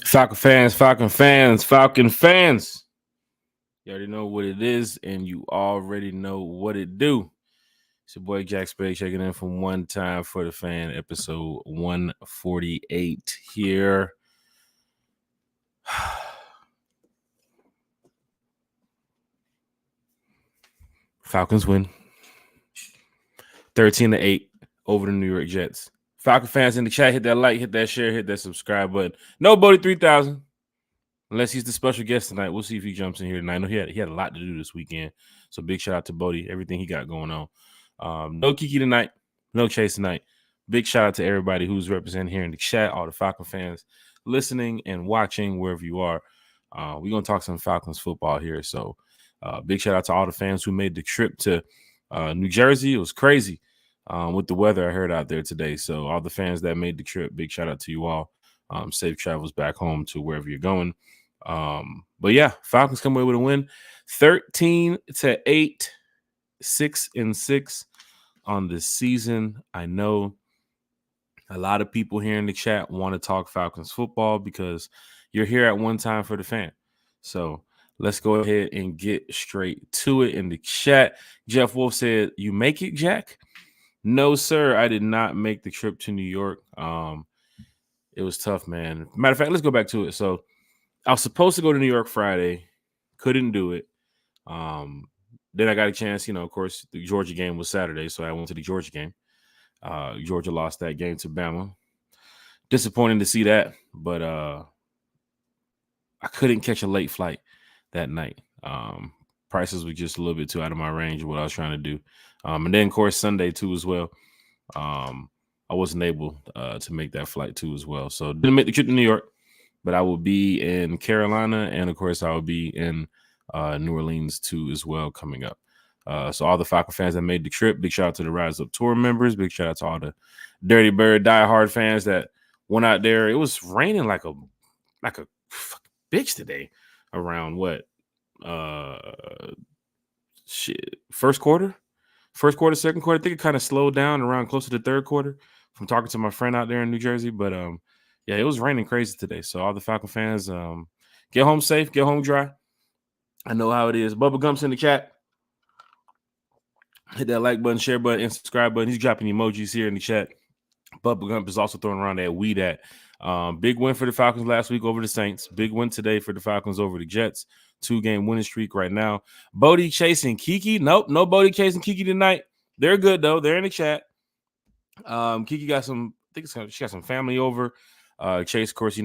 Falcon fans. You already know what it is, and you already know what it do. It's your boy Jack Spade checking in from One Time for the Fan, episode 148 here. Falcons win 13-8 over the New York Jets. Falcon fans in the chat, hit that like, hit that share, hit that subscribe button. No Bodie 3000. Unless he's the special guest tonight. We'll see if he jumps in here tonight. I know he had a lot to do this weekend. So big shout out to Bodie, everything he got going on. No Kiki tonight, no Chase tonight. Big shout out to everybody who's representing here in the chat, all the Falcon fans listening and watching wherever you are. We're going to talk some Falcons football here. So big shout out to all the fans who made the trip to New Jersey. It was crazy with the weather I heard out there today. So all the fans that made the trip, big shout out to you all. Safe travels back home to wherever you're going. But yeah, Falcons come away with a win, 13-8, 6-6 on this season. I know a lot of people here in the chat want to talk Falcons football because you're here at One Time for the Fan. So let's go ahead and get straight to it in the chat. Jeff Wolf said, "You make it, Jack?" No, sir. I did not make the trip to New York. It was tough, man. Matter of fact, let's go back to it. So I was supposed to go to New York Friday, couldn't do it. Then I got a chance, of course, the Georgia game was Saturday, so I went to the Georgia game. Georgia lost that game to Bama. Disappointing to see that, but I couldn't catch a late flight that night. Prices were just a little bit too out of my range of what I was trying to do. And then, of course, Sunday too as well. I wasn't able to make that flight too as well. So didn't make the trip to New York. But I will be in Carolina, and of course, I will be in New Orleans too as well coming up. So all the Falcon fans that made the trip, big shout out to the RiseUp tour members. Big shout out to all the Dirty Bird diehard fans that went out there. It was raining like a bitch today. Around what? First quarter, second quarter. I think it kind of slowed down around close to the third quarter. From talking to my friend out there in New Jersey, but yeah, it was raining crazy today. So all the Falcon fans, get home safe, get home dry. I know how it is. Bubba Gump's in the chat. Hit that like button, share button, and subscribe button. He's dropping emojis here in the chat. Bubba Gump is also throwing around that weed at. Big win for the Falcons last week over the Saints. Big win today for the Falcons over the Jets. 2-game winning streak right now. Bodie chasing Kiki. Nope, no Bodie chasing Kiki tonight. They're good, though. They're in the chat. Kiki got some, she got some family over. Chase, of course, is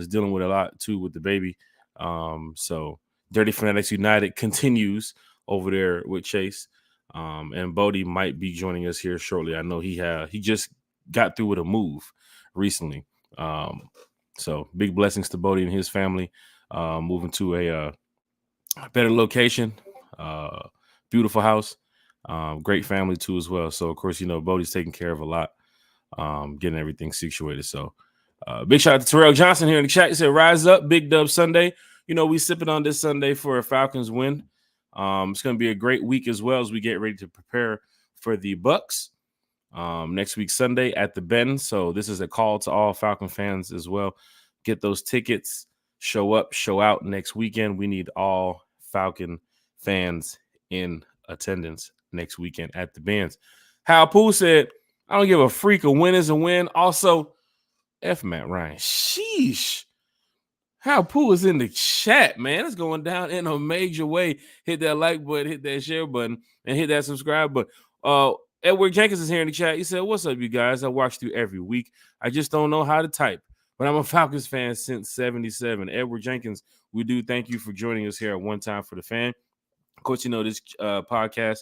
dealing with a lot too with the baby. So Dirty Fanatics United continues over there with Chase. And Bodie might be joining us here shortly. I know he just got through with a move recently. So big blessings to Bodie and his family. Moving to a better location. Beautiful house. Great family too as well. So of course, Bodie's taking care of a lot, getting everything situated. So big shout out to Terrell Johnson here in the chat. He said, "Rise up, big dub Sunday." We sipping on this Sunday for a Falcons win. It's going to be a great week as well as we get ready to prepare for the Bucks next week Sunday at the Bend. So this is a call to all Falcon fans as well. Get those tickets, show up, show out next weekend. We need all Falcon fans in attendance next weekend at the Benz. Hal Poole said, "I don't give a freak. A win is a win." Also, F Matt Ryan. Sheesh. Hal Poole is in the chat, man. It's going down in a major way. Hit that like button, hit that share button, and hit that subscribe button. Edward Jenkins is here in the chat. He said, "What's up, you guys? I watch you every week. I just don't know how to type, but I'm a Falcons fan since 77. Edward Jenkins, we do thank you for joining us here at One Time for the Fan. Of course, this podcast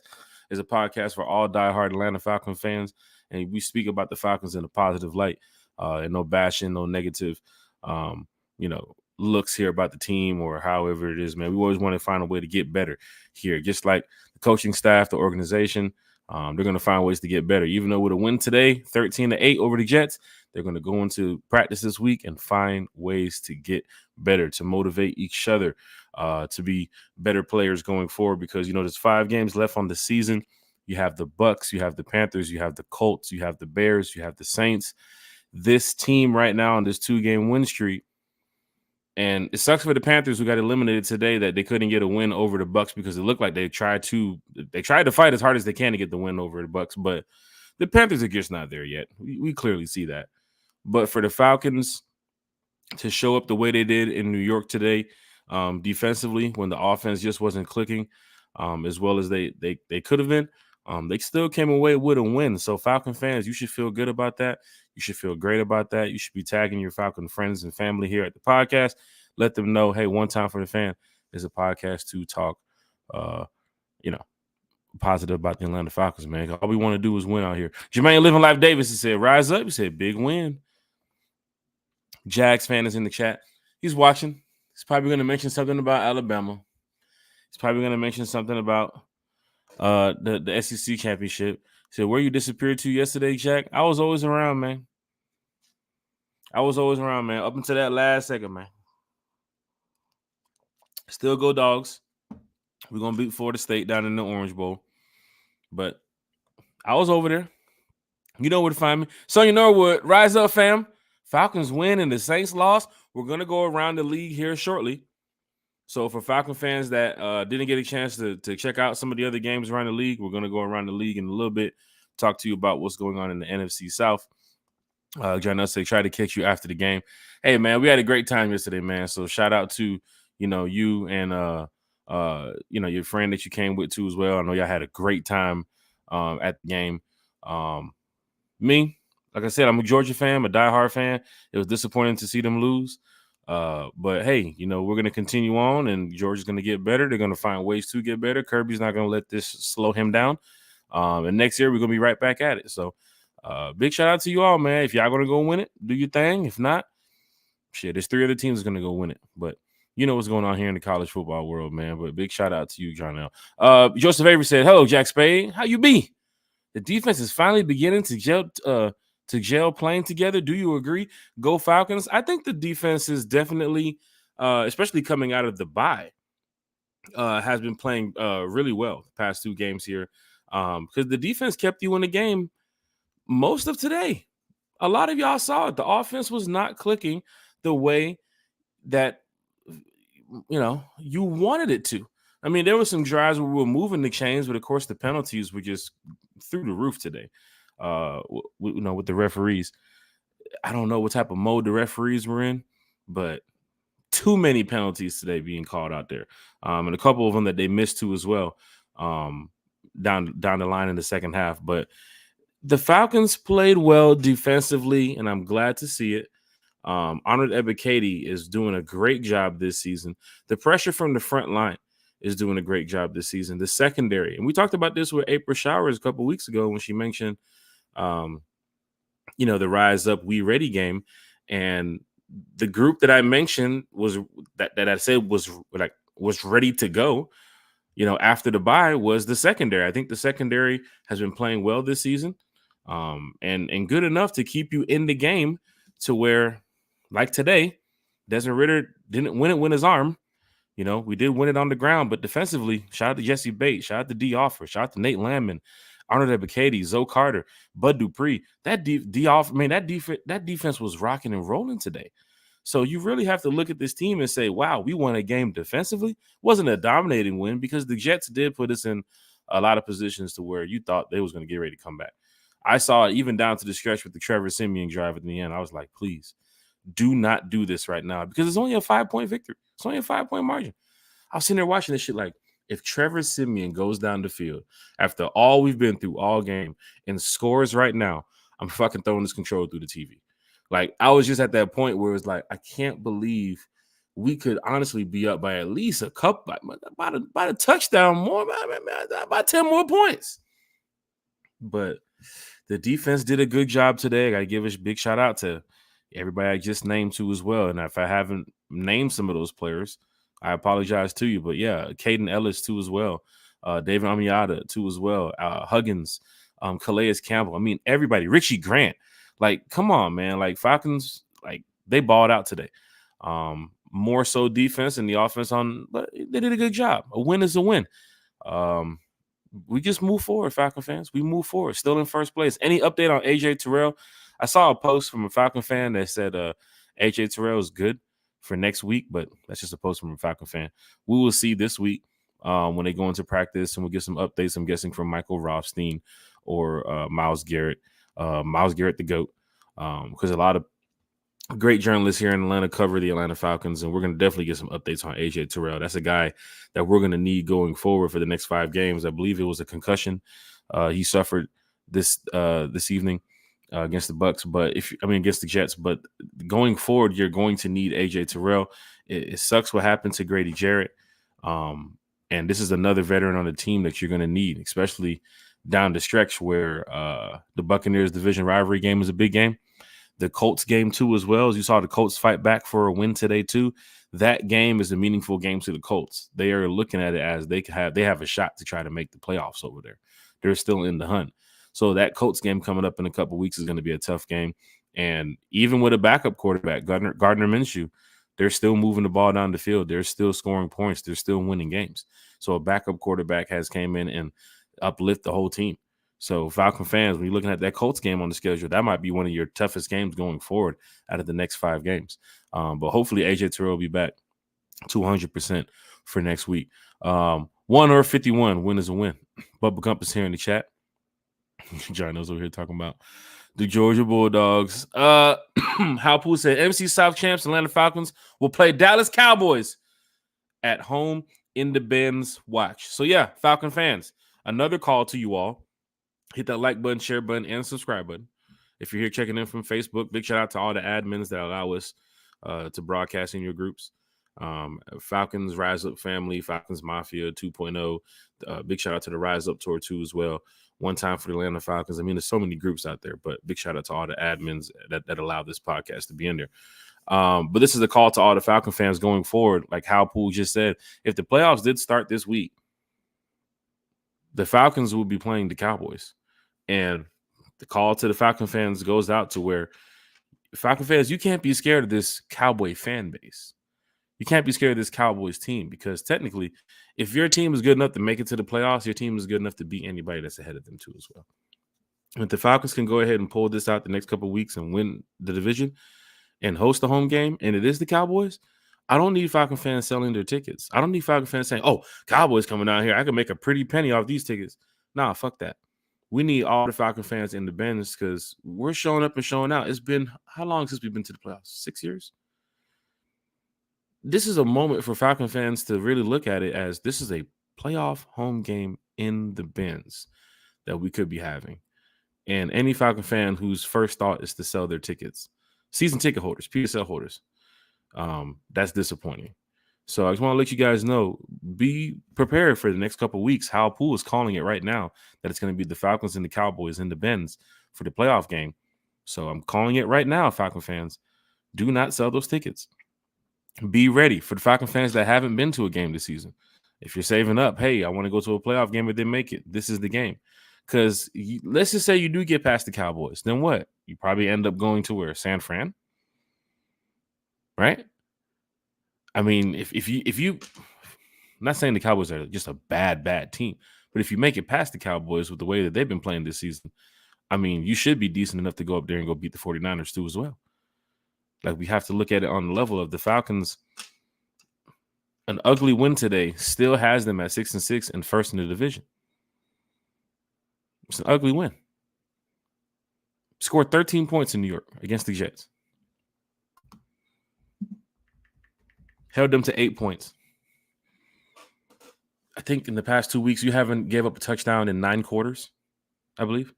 is a podcast for all diehard Atlanta Falcons fans, and we speak about the Falcons in a positive light, and no bashing, no negative, looks here about the team or however it is, man. We always want to find a way to get better here, just like the coaching staff, the organization. They're going to find ways to get better. Even though with a win today, 13-8 over the Jets, they're going to go into practice this week and find ways to get better, to motivate each other, to be better players going forward. Because, there's 5 games left on the season. You have the Bucks, you have the Panthers, you have the Colts, you have the Bears, you have the Saints. This team right now on this 2-game win streak And it sucks for the Panthers who got eliminated today that they couldn't get a win over the Bucks because it looked like they tried to fight as hard as they can to get the win over the Bucks, but the Panthers are just not there yet. We clearly see that. But for the Falcons to show up the way they did in New York today, defensively, when the offense just wasn't clicking, as well as they could have been, they still came away with a win. So Falcon fans, you should feel good about that. You should feel great about that. You should be tagging your Falcon friends and family here at the podcast. Let them know, hey, One Time for the Fan is a podcast to talk, positive about the Atlanta Falcons, man. All we want to do is win out here. Jermaine Living Life Davis, he said, rise up. He said, big win. Jags fan is in the chat. He's watching. He's probably going to mention something about Alabama. He's probably going to mention something about the SEC championship. He said, where you disappeared to yesterday, Jack? I was always around, man. Up until that last second, man. Still go Dogs. We're going to beat Florida State down in the Orange Bowl. But I was over there. You know where to find me. So you know what? Rise up, fam. Falcons win and the Saints lost. We're going to go around the league here shortly. So for Falcon fans that didn't get a chance to check out some of the other games around the league, we're going to go around the league in a little bit, talk to you about what's going on in the NFC South. John Nussey tried to catch you after the game. Hey, man, we had a great time yesterday, man. So shout out to, you and, your friend that you came with too as well. I know y'all had a great time at the game. Me, like I said, I'm a Georgia fan, a diehard fan. It was disappointing to see them lose. But hey, we're going to continue on and Georgia's going to get better. They're going to find ways to get better. Kirby's not going to let this slow him down. And next year we're going to be right back at it. So big shout out to you all, man. If y'all going to go win it, do your thing. If not, shit, there's 3 other teams that's going to go win it. But you know what's going on here in the college football world, man. But big shout out to you, John L. Joseph Avery said, hello, Jack Spade. How you be? The defense is finally beginning to gel playing together. Do you agree? Go Falcons. I think the defense is definitely, especially coming out of the bye, has been playing really well the past 2 games here, because the defense kept you in the game most of today. A lot of y'all saw it. The offense was not clicking the way that you wanted it to. I mean, there were some drives where we were moving the chains, but of course the penalties were just through the roof today. With the referees, I don't know what type of mode the referees were in, but too many penalties today being called out there, and a couple of them that they missed too as well, down the line in the second half. But the Falcons played well defensively, and I'm glad to see it. Arnold Ebiketie is doing a great job this season. The pressure from the front line is doing a great job this season. The secondary, and we talked about this with April Showers a couple weeks ago when she mentioned, the Rise Up, We Ready game, and the group that I mentioned was that I said was ready to go. After the bye was the secondary. I think the secondary has been playing well this season, and good enough to keep you in the game to where, like today, Desmond Ridder didn't win it with his arm. We did win it on the ground, but defensively, shout out to Jesse Bates, shout out to D. Offer, shout out to Nate Landman, Arnold Ebiketie, Zoe Carter, Bud Dupree. That defense was rocking and rolling today. So you really have to look at this team and say, wow, we won a game defensively. Wasn't a dominating win because the Jets did put us in a lot of positions to where you thought they was going to get ready to come back. I saw it even down to the stretch with the Trevor Siemian drive at the end. I was like, please, do not do this right now because it's only a 5-point victory. It's only a 5-point margin. I was sitting there watching this shit like, if Trevor Siemian goes down the field after all we've been through all game and scores right now, I'm fucking throwing this controller through the TV. Like, I was just at that point where it's like, I can't believe we could honestly be up by at least a couple, by a touchdown more, by 10 more points. But the defense did a good job today. I got to give a big shout out to everybody I just named too as well. And if I haven't named some of those players, I apologize to you. But yeah, Caden Ellis too as well. David Amiata too as well. Huggins, Calais Campbell. I mean, everybody. Richie Grant. Like, come on, man. Like, Falcons, like, they balled out today. More so defense and the offense but they did a good job. A win is a win. We just move forward, Falcon fans. We move forward. Still in first place. Any update on AJ Terrell? I saw a post from a Falcon fan that said AJ Terrell is good. for next week, but that's just a post from a Falcon fan. We will see this week when they go into practice, and we'll get some updates, I'm guessing, from Michael Rothstein or Myles Garrett. Myles Garrett, the GOAT, because a lot of great journalists here in Atlanta cover the Atlanta Falcons, and we're going to definitely get some updates on AJ Terrell. That's a guy that we're going to need going forward for the next 5 games. I believe it was a concussion he suffered this evening against the Bucks, against the Jets. But going forward, you're going to need AJ Terrell. It sucks what happened to Grady Jarrett, and this is another veteran on the team that you're going to need, especially down the stretch where the Buccaneers division rivalry game is a big game. The Colts game too, as well, as you saw the Colts fight back for a win today too. That game is a meaningful game to the Colts. They are looking at it as they have a shot to try to make the playoffs over there. They're still in the hunt. So that Colts game coming up in a couple of weeks is going to be a tough game. And even with a backup quarterback, Gardner Minshew, they're still moving the ball down the field. They're still scoring points. They're still winning games. So a backup quarterback has came in and uplift the whole team. So Falcon fans, when you're looking at that Colts game on the schedule, that might be one of your toughest games going forward out of the next 5 games. But hopefully AJ Terrell will be back 200% for next week. 1 or 51, win is a win. Bubba Gump is here in the chat. John knows over here talking about the Georgia Bulldogs. Halpoo said MC South champs Atlanta Falcons will play Dallas Cowboys at home in the Benz watch. So yeah, Falcon fans, another call to you all. Hit that like button, share button, and subscribe button. If you're here checking in from Facebook, big shout out to all the admins that allow us to broadcast in your groups. Falcons RiseUp family, Falcons Mafia 2.0. Big shout out to the RiseUp Tour too as well. One time for the Atlanta Falcons. I mean, there's so many groups out there, but big shout out to all the admins that allow this podcast to be in there. But this is a call to all the Falcon fans going forward. Like Hal Poole just said, if the playoffs did start this week, the Falcons will be playing the Cowboys. And the call to the Falcon fans goes out to where Falcon fans, you can't be scared of this Cowboy fan base. You can't be scared of this Cowboys team, because technically, if your team is good enough to make it to the playoffs, your team is good enough to beat anybody that's ahead of them too as well. If the Falcons can go ahead and pull this out the next couple of weeks and win the division and host a home game, and it is the Cowboys, I don't need Falcon fans selling their tickets. I don't need Falcon fans saying, oh, Cowboys coming out here, I can make a pretty penny off these tickets. Nah, fuck that. We need all the Falcon fans in the Benz, because we're showing up and showing out. It's been, how long since we've been to the playoffs? 6 years? This is a moment for Falcon fans to really look at it as this is a playoff home game in the Benz that we could be having. And any Falcon fan whose first thought is to sell their tickets, season ticket holders, PSL holders, that's disappointing. So I just want to let you guys know, be prepared for the next couple of weeks. Hal Poole is calling it right now that it's going to be the Falcons and the Cowboys in the Benz for the playoff game. So I'm calling it right now, Falcon fans. Do not sell those tickets. Be ready for the Falcon fans that haven't been to a game this season. If you're saving up, hey, I want to go to a playoff game but didn't make it, this is the game. Because let's just say you do get past the Cowboys. Then what? You probably end up going to where? San Fran? Right? I mean, if you, I'm not saying the Cowboys are just a bad team, but if you make it past the Cowboys with the way that they've been playing this season, I mean, you should be decent enough to go up there and go beat the 49ers too as well. Like, we have to look at it on the level of the Falcons. An ugly win today still has them at 6-6 and first in the division. It's an ugly win. Scored 13 points in New York against the Jets. Held them to 8 points. I think in the past 2 weeks, you haven't gave up a touchdown in 9 quarters, I believe.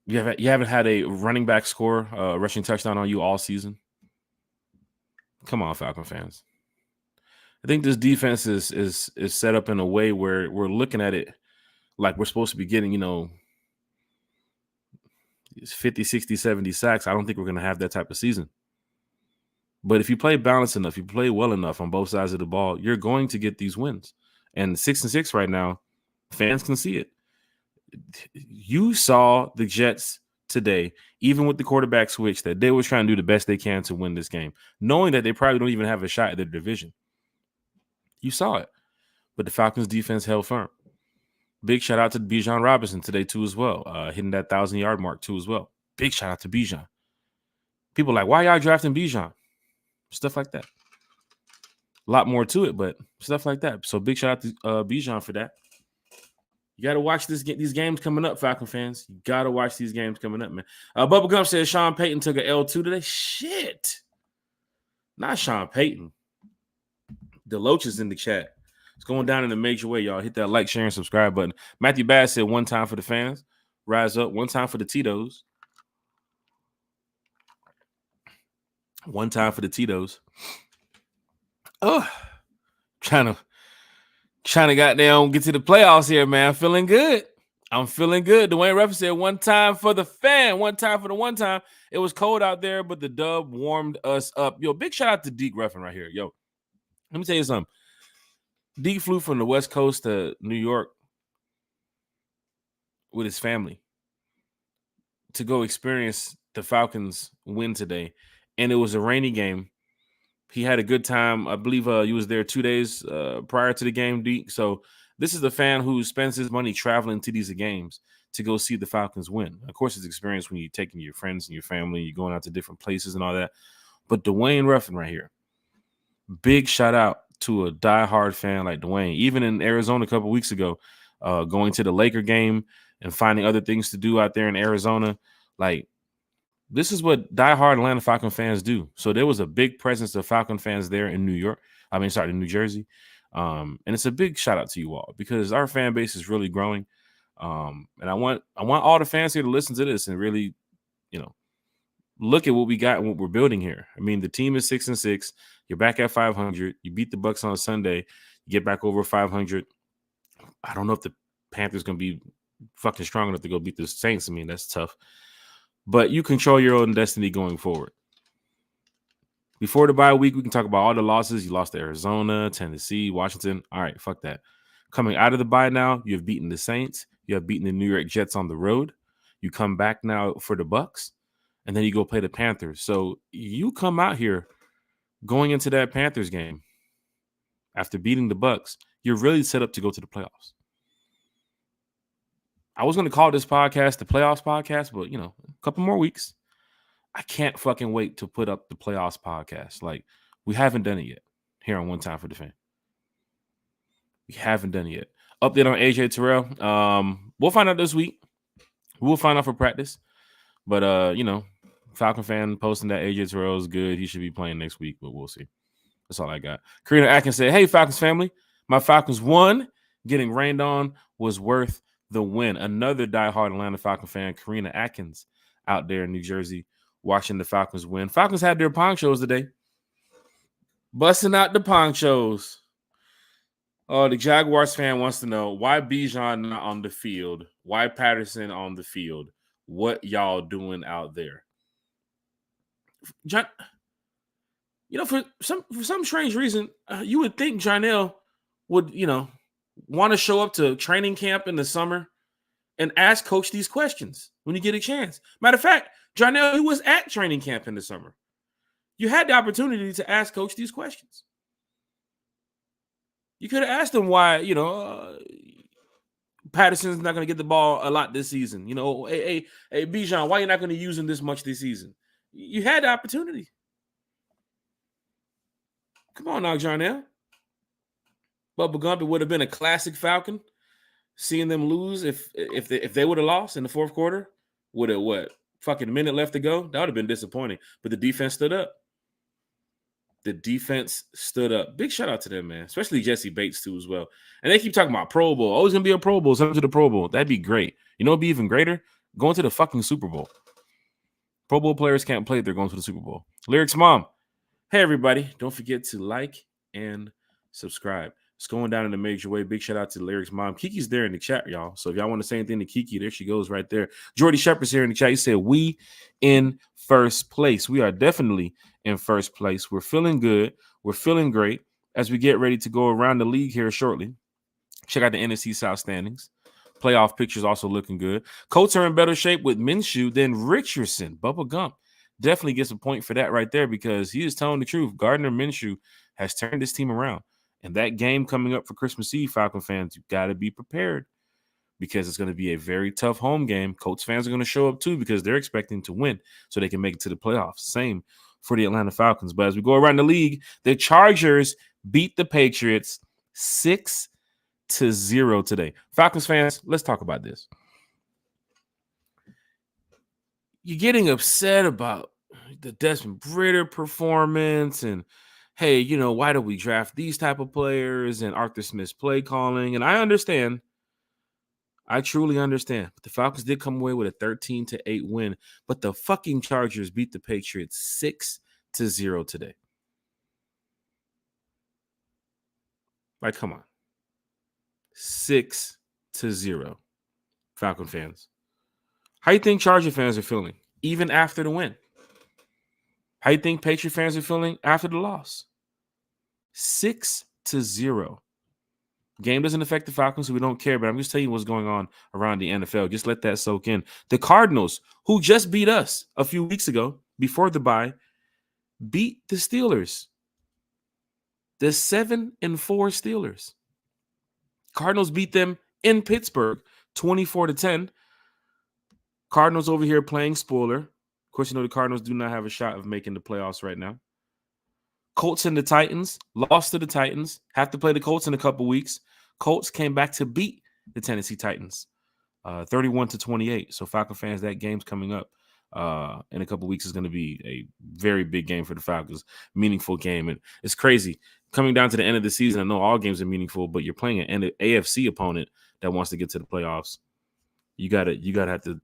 You haven't had a running back score, rushing touchdown on you all season. Come on, Falcon fans. I think this defense is set up in a way where we're looking at it like we're supposed to be getting, 50, 60, 70 sacks. I don't think we're going to have that type of season. But if you play balanced enough, you play well enough on both sides of the ball, you're going to get these wins. And 6-6 right now, fans can see it. You saw the Jets today, even with the quarterback switch, that they were trying to do the best they can to win this game, knowing that they probably don't even have a shot at their division. You saw it. But the Falcons defense held firm. Big shout out to Bijan Robinson today too as well, hitting that 1,000-yard mark too as well. Big shout out to Bijan. People like, why y'all drafting Bijan? Stuff like that. A lot more to it, but stuff like that. So big shout out to Bijan for that. You got to watch these games coming up, Falcon fans. You got to watch these games coming up, man. Bubba Gump says Sean Payton took an L2 today. Shit. Not Sean Payton. Deloach is in the chat. It's going down in a major way, y'all. Hit that like, share, and subscribe button. Matthew Bass said one time for the fans. Rise up. One time for the Tito's. One time for the Tito's. Oh, trying to goddamn get to the playoffs here, man. I'm feeling good. Dwayne Ruffin said one time for the fan, one time for the one time. It was cold out there, but the dub warmed us up. Yo, big shout out to Deke Ruffin right here. Yo, let me tell you something. Deke flew from the West Coast to New York with his family to go experience the Falcons win today. And it was a rainy game. He had a good time. I believe he was there 2 days prior to the game, Deke. So this is a fan who spends his money traveling to these games to go see the Falcons win. Of course, it's experience when you're taking your friends and your family, you're going out to different places and all that. But Dwayne Ruffin right here, big shout out to a diehard fan like Dwayne. Even in Arizona a couple weeks ago, going to the Laker game and finding other things to do out there in Arizona. Like, this is what diehard Atlanta Falcon fans do. So there was a big presence of Falcon fans there in New Jersey. And it's a big shout out to you all because our fan base is really growing. And I want all the fans here to listen to this and really, look at what we got and what we're building here. I mean, the team is 6-6. You're back at 500. You beat the Bucks on a Sunday. You get back over 500. I don't know if the Panthers going to be fucking strong enough to go beat the Saints. I mean, that's tough. But you control your own destiny going forward. Before the bye week, we can talk about all the losses. You lost to Arizona, Tennessee, Washington. All right, fuck that. Coming out of the bye now, you have beaten the Saints. You have beaten the New York Jets on the road. You come back now for the Bucks, and then you go play the Panthers. So you come out here going into that Panthers game after beating the Bucks, you're really set up to go to the playoffs. I was going to call this podcast the playoffs podcast, but, a couple more weeks. I can't fucking wait to put up the playoffs podcast. Like, we haven't done it yet here on One Time for the Fan. We haven't done it yet. Update on AJ Terrell. We'll find out this week. We'll find out for practice. But, Falcon fan posting that AJ Terrell is good. He should be playing next week, but we'll see. That's all I got. Karina Atkins said, hey, Falcons family, my Falcons won. Getting rained on was worth the win. Another diehard Atlanta Falcon fan, Karina Atkins, out there in New Jersey, watching the Falcons win. Falcons had their ponchos today. Busting out the ponchos. Oh, the Jaguars fan wants to know, why Bijan not on the field? Why Patterson on the field? What y'all doing out there? John, for some strange reason, you would think Jarnell would, want to show up to training camp in the summer and ask Coach these questions when you get a chance. Matter of fact, Jarnell, he was at training camp in the summer. You had the opportunity to ask Coach these questions. You could have asked him why, Patterson's not going to get the ball a lot this season. Hey, Bijan, why are you not going to use him this much this season? You had the opportunity. Come on now, Jarnell. Bubba Gump, it would have been a classic Falcon. Seeing them lose if they would have lost in the fourth quarter, would have fucking minute left to go? That would have been disappointing. But the defense stood up. Big shout out to them, man. Especially Jesse Bates, too, as well. And they keep talking about Pro Bowl. Always going to be a Pro Bowl. Something to the Pro Bowl. That'd be great. You know what would be even greater? Going to the fucking Super Bowl. Pro Bowl players can't play if they're going to the Super Bowl. Lyrics Mom. Hey, everybody. Don't forget to like and subscribe. It's going down in a major way. Big shout out to Lyrics Mom. Kiki's there in the chat, y'all. So if y'all want to say anything to Kiki, there she goes right there. Jordy Shepard's here in the chat. He said, we in first place. We are definitely in first place. We're feeling good. We're feeling great as we get ready to go around the league here shortly. Check out the NFC South standings. Playoff pictures also looking good. Colts are in better shape with Minshew than Richardson. Bubba Gump definitely gets a point for that right there because he is telling the truth. Gardner Minshew has turned this team around. And that game coming up for Christmas Eve, Falcon fans, you got to be prepared. because it's going to be a very tough home game. Colts fans are going to show up too because they're expecting to win so they can make it to the playoffs. Same for the Atlanta Falcons. But as we go around the league, the Chargers beat the Patriots 6-0 today. Falcons fans, let's talk about this. You're getting upset about the Desmond Ritter performance and, hey, why do we draft these type of players and Arthur Smith's play calling? And I understand. I truly understand. But the Falcons did come away with a 13-8 win, but the fucking Chargers beat the Patriots 6-0 today. Like, come on. 6-0. Falcon fans. How you think Charger fans are feeling, even after the win? How you think Patriot fans are feeling after the loss? 6-0. Game doesn't affect the Falcons, so we don't care, but I'm just telling you what's going on around the NFL. Just let that soak in. The Cardinals, who just beat us a few weeks ago before the bye, beat the Steelers. The 7-4 Steelers. Cardinals beat them in Pittsburgh 24-10. Cardinals over here playing spoiler. Of course, the Cardinals do not have a shot of making the playoffs right now. Colts and the Titans lost to the Titans. Have to play the Colts in a couple weeks. Colts came back to beat the Tennessee Titans 31-28. So Falcon fans, that game's coming up in a couple weeks is going to be a very big game for the Falcons. Meaningful game. And it's crazy. Coming down to the end of the season, I know all games are meaningful, but you're playing an AFC opponent that wants to get to the playoffs. You gotta have to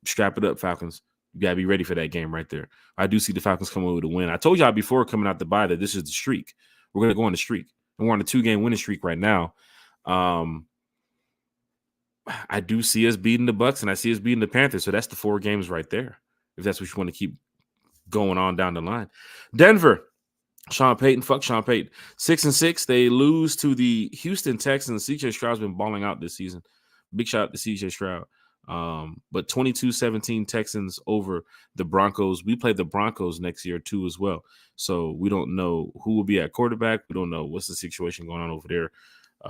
strap it up, Falcons. You got to be ready for that game right there. I do see the Falcons coming with a win. I told y'all before coming out the bye that this is the streak. We're going to go on the streak. And we're on a 2-game winning streak right now. I do see us beating the Bucs, and I see us beating the Panthers. So that's the 4 games right there, if that's what you want to keep going on down the line. Denver, Sean Payton, fuck Sean Payton. 6-6. They lose to the Houston Texans. CJ Stroud's been balling out this season. Big shout out to CJ Stroud. But 22-17 Texans over the Broncos. We play the Broncos next year too as well. So we don't know who will be at quarterback. We don't know what's the situation going on over there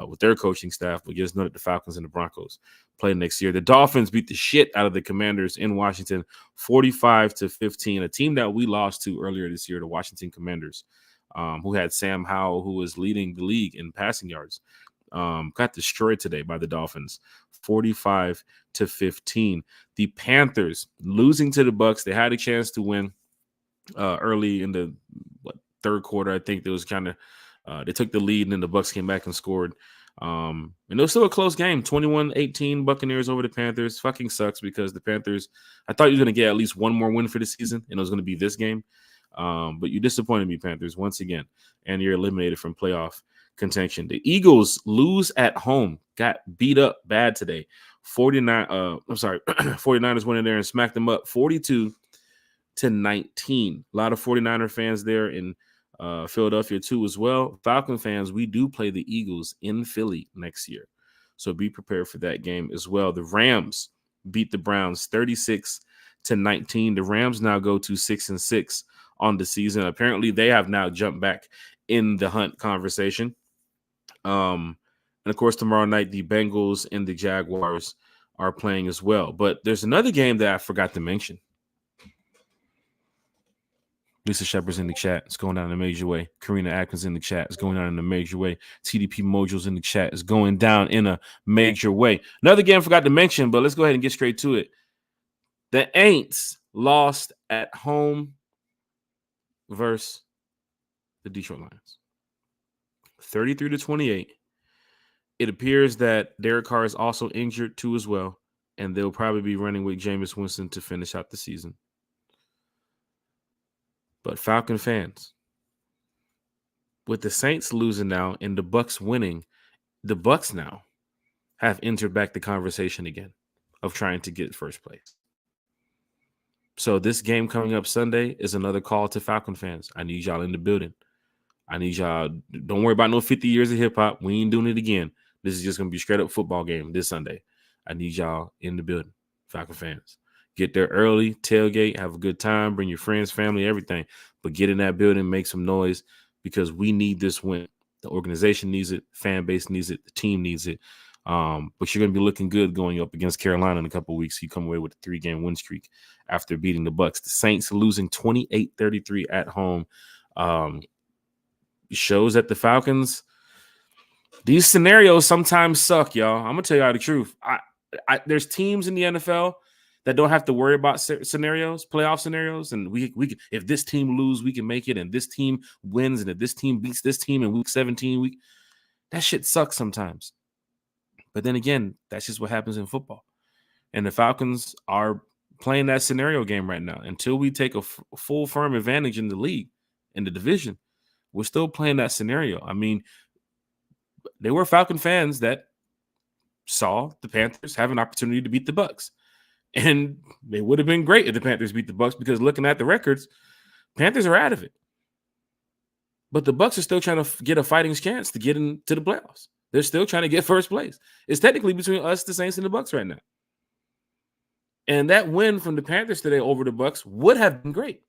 with their coaching staff. But just know that the Falcons and the Broncos play next year. The Dolphins beat the shit out of the Commanders in Washington 45-15, a team that we lost to earlier this year, the Washington Commanders, who had Sam Howell, who was leading the league in passing yards. Got destroyed today by the Dolphins 45-15. The Panthers losing to the Bucs. They had a chance to win early in the third quarter. I think there was kind of they took the lead and then the Bucs came back and scored. And it was still a close game. 21-18 Buccaneers over the Panthers. Fucking sucks because the Panthers, I thought you were going to get at least one more win for the season, and it was going to be this game. But you disappointed me, Panthers, once again, and you're eliminated from playoff contention. The Eagles lose at home, got beat up bad today. 49ers went in there and smacked them up 42-19. A lot of 49er fans there in Philadelphia too as well. Falcon fans, we do play the Eagles in Philly next year, so be prepared for that game as well. The Rams beat the Browns 36-19. The Rams now go to 6-6 on the season. Apparently they have now jumped back in the hunt conversation. And of course, tomorrow night, the Bengals and the Jaguars are playing as well. But there's another game that I forgot to mention. Lisa Shepard's in the chat. It's going down in a major way. Karina Atkins in the chat. It's going down in a major way. TDP Mojo's in the chat. It's going down in a major way. Another game I forgot to mention, but let's go ahead and get straight to it. The Aints lost at home versus the Detroit Lions. 33-28. It appears that Derek Carr is also injured too as well, and they'll probably be running with Jameis Winston to finish out the season. But Falcon fans, with the Saints losing now and the Bucs winning, the Bucs now have entered back the conversation again of trying to get first place. So this game coming up Sunday is another call to Falcon fans. I need y'all in the building. I need y'all. Don't worry about no 50 years of hip hop. We ain't doing it again. This is just going to be a straight up football game this Sunday. I need y'all in the building, Falcon fans. Get there early, tailgate, have a good time, bring your friends, family, everything. But get in that building, make some noise because we need this win. The organization needs it. Fan base needs it. The team needs it. But you're going to be looking good going up against Carolina in a couple of weeks. You come away with a 3-game win streak after beating the Bucs. The Saints losing 28-33 at home shows that the Falcons, these scenarios sometimes suck, y'all. I'm going to tell y'all the truth. There's teams in the NFL that don't have to worry about scenarios, playoff scenarios, and we if this team lose, we can make it, and this team wins, and if this team beats this team in week 17, that shit sucks sometimes. But then again, that's just what happens in football. And the Falcons are playing that scenario game right now. Until we take a full firm advantage in the league, in the division, we're still playing that scenario. I mean, there were Falcon fans that saw the Panthers have an opportunity to beat the Bucs. And it would have been great if the Panthers beat the Bucs, because looking at the records, Panthers are out of it. But the Bucs are still trying to get a fighting chance to get into the playoffs. They're still trying to get first place. It's technically between us, the Saints, and the Bucs right now. And that win from the Panthers today over the Bucs would have been great.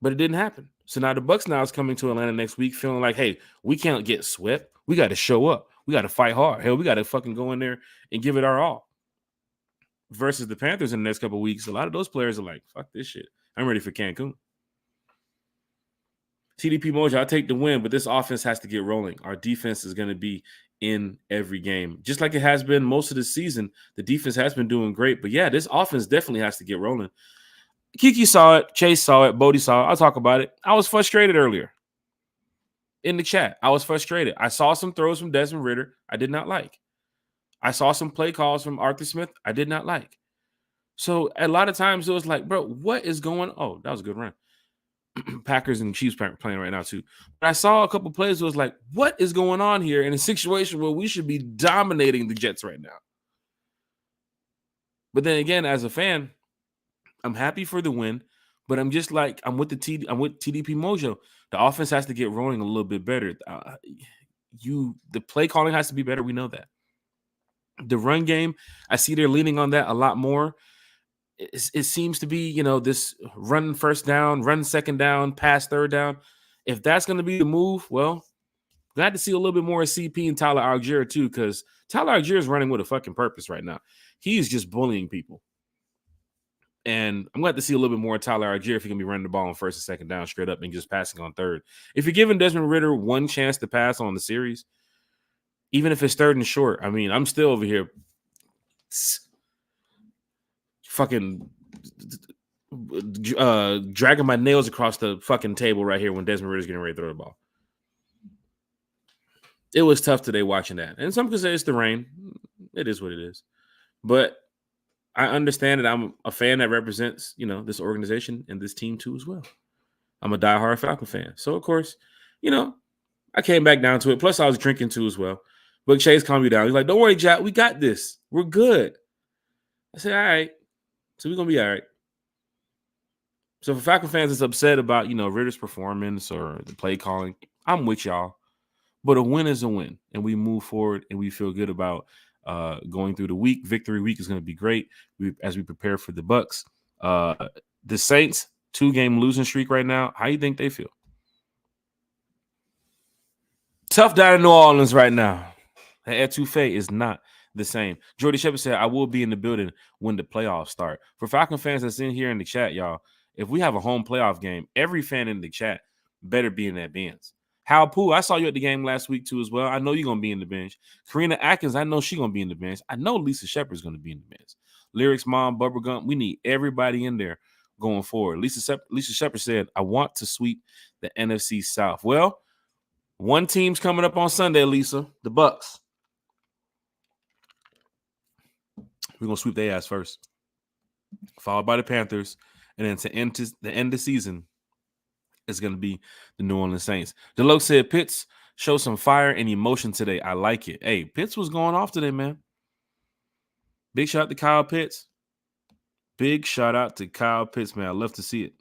But it didn't happen. So now the Bucs now is coming to Atlanta next week feeling like, hey, we can't get swept. We got to show up. We got to fight hard. Hell, we got to fucking go in there and give it our all. Versus the Panthers in the next couple of weeks, a lot of those players are like, fuck this shit. I'm ready for Cancun. TDP Mojo, I'll take the win, but this offense has to get rolling. Our defense is going to be in every game. Just like it has been most of the season, the defense has been doing great. But yeah, this offense definitely has to get rolling. Kiki saw it. Chase saw it. Bodie saw it. I'll talk about it. I was frustrated earlier in the chat. I was frustrated. I saw some throws from Desmond Ridder I did not like. I saw some play calls from Arthur Smith I did not like. So a lot of times it was like, bro, what is going on? Oh, that was a good run. Packers and Chiefs playing right now too. But I saw a couple plays that was like, what is going on here in a situation where we should be dominating the Jets right now? But then again, as a fan, I'm happy for the win, but I'm just like, I'm with TDP Mojo. The offense has to get rolling a little bit better. The play calling has to be better. We know that. The run game, I see they're leaning on that a lot more. It seems to be, this run first down, run second down, pass third down. If that's going to be the move, well, glad to see a little bit more of CP and Tyler Algier too, because Tyler Algier is running with a fucking purpose right now. He's just bullying people. And I'm glad to see a little bit more of Tyler Algier if he can be running the ball on first and second down straight up and just passing on third. If you're giving Desmond Ridder one chance to pass on the series, even if it's third and short, I mean, I'm still over here fucking dragging my nails across the fucking table right here when Desmond Ridder's getting ready to throw the ball. It was tough today watching that. And some could say it's the rain. It is what it is. But I understand that I'm a fan that represents, this organization and this team too as well. I'm a diehard Falcon fan. So, of course, I came back down to it. Plus, I was drinking too as well. But Chase calmed me down. He's like, don't worry, Jack. We got this. We're good. I said, all right. So we're going to be all right. So for Falcon fans that's upset about, Ridder's performance or the play calling, I'm with y'all. But a win is a win. And we move forward and we feel good about going through the week. Victory week is going to be great as we prepare for the Bucs. The Saints, 2-game losing streak right now. How you think they feel? Tough down in New Orleans right now. Etouffee is not the same. Jordy Shepard said, I will be in the building when the playoffs start. For Falcon fans that's in here in the chat, y'all, if we have a home playoff game, every fan in the chat better be in that bench. Hal Pooh, I saw you at the game last week too as well. I know you're going to be in the bench. Karina Atkins, I know she's going to be in the bench. I know Lisa Shepard's going to be in the bench. Lyrics Mom, Bubba Gump, we need everybody in there going forward. Lisa Shepard said, I want to sweep the NFC South. Well, one team's coming up on Sunday, Lisa, the Bucs. We're going to sweep their ass first, followed by the Panthers. And then to end the season, it's going to be the New Orleans Saints. Deloach said, Pitts showed some fire and emotion today. I like it. Hey, Pitts was going off today, man. Big shout out to Kyle Pitts. Big shout out to Kyle Pitts, man. I love to see it.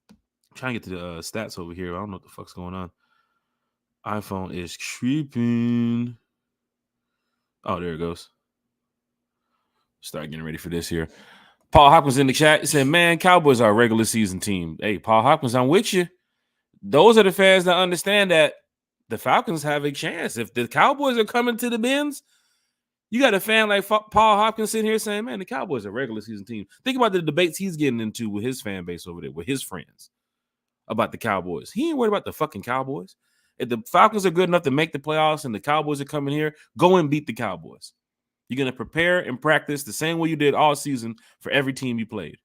I'm trying to get to the stats over here. I don't know what the fuck's going on. iPhone is creeping. Oh, there it goes. Start getting ready for this here. Paul Hopkins in the chat. He said, man, Cowboys are a regular season team. Hey, Paul Hopkins, I'm with you. Those are the fans that understand that the Falcons have a chance. If the Cowboys are coming to the bins, you got a fan like Paul Hopkins sitting here saying, man, the Cowboys are a regular season team. Think about the debates he's getting into with his fan base over there, with his friends about the Cowboys. He ain't worried about the fucking Cowboys. If the Falcons are good enough to make the playoffs and the Cowboys are coming here, go and beat the Cowboys. You're going to prepare and practice the same way you did all season for every team you played.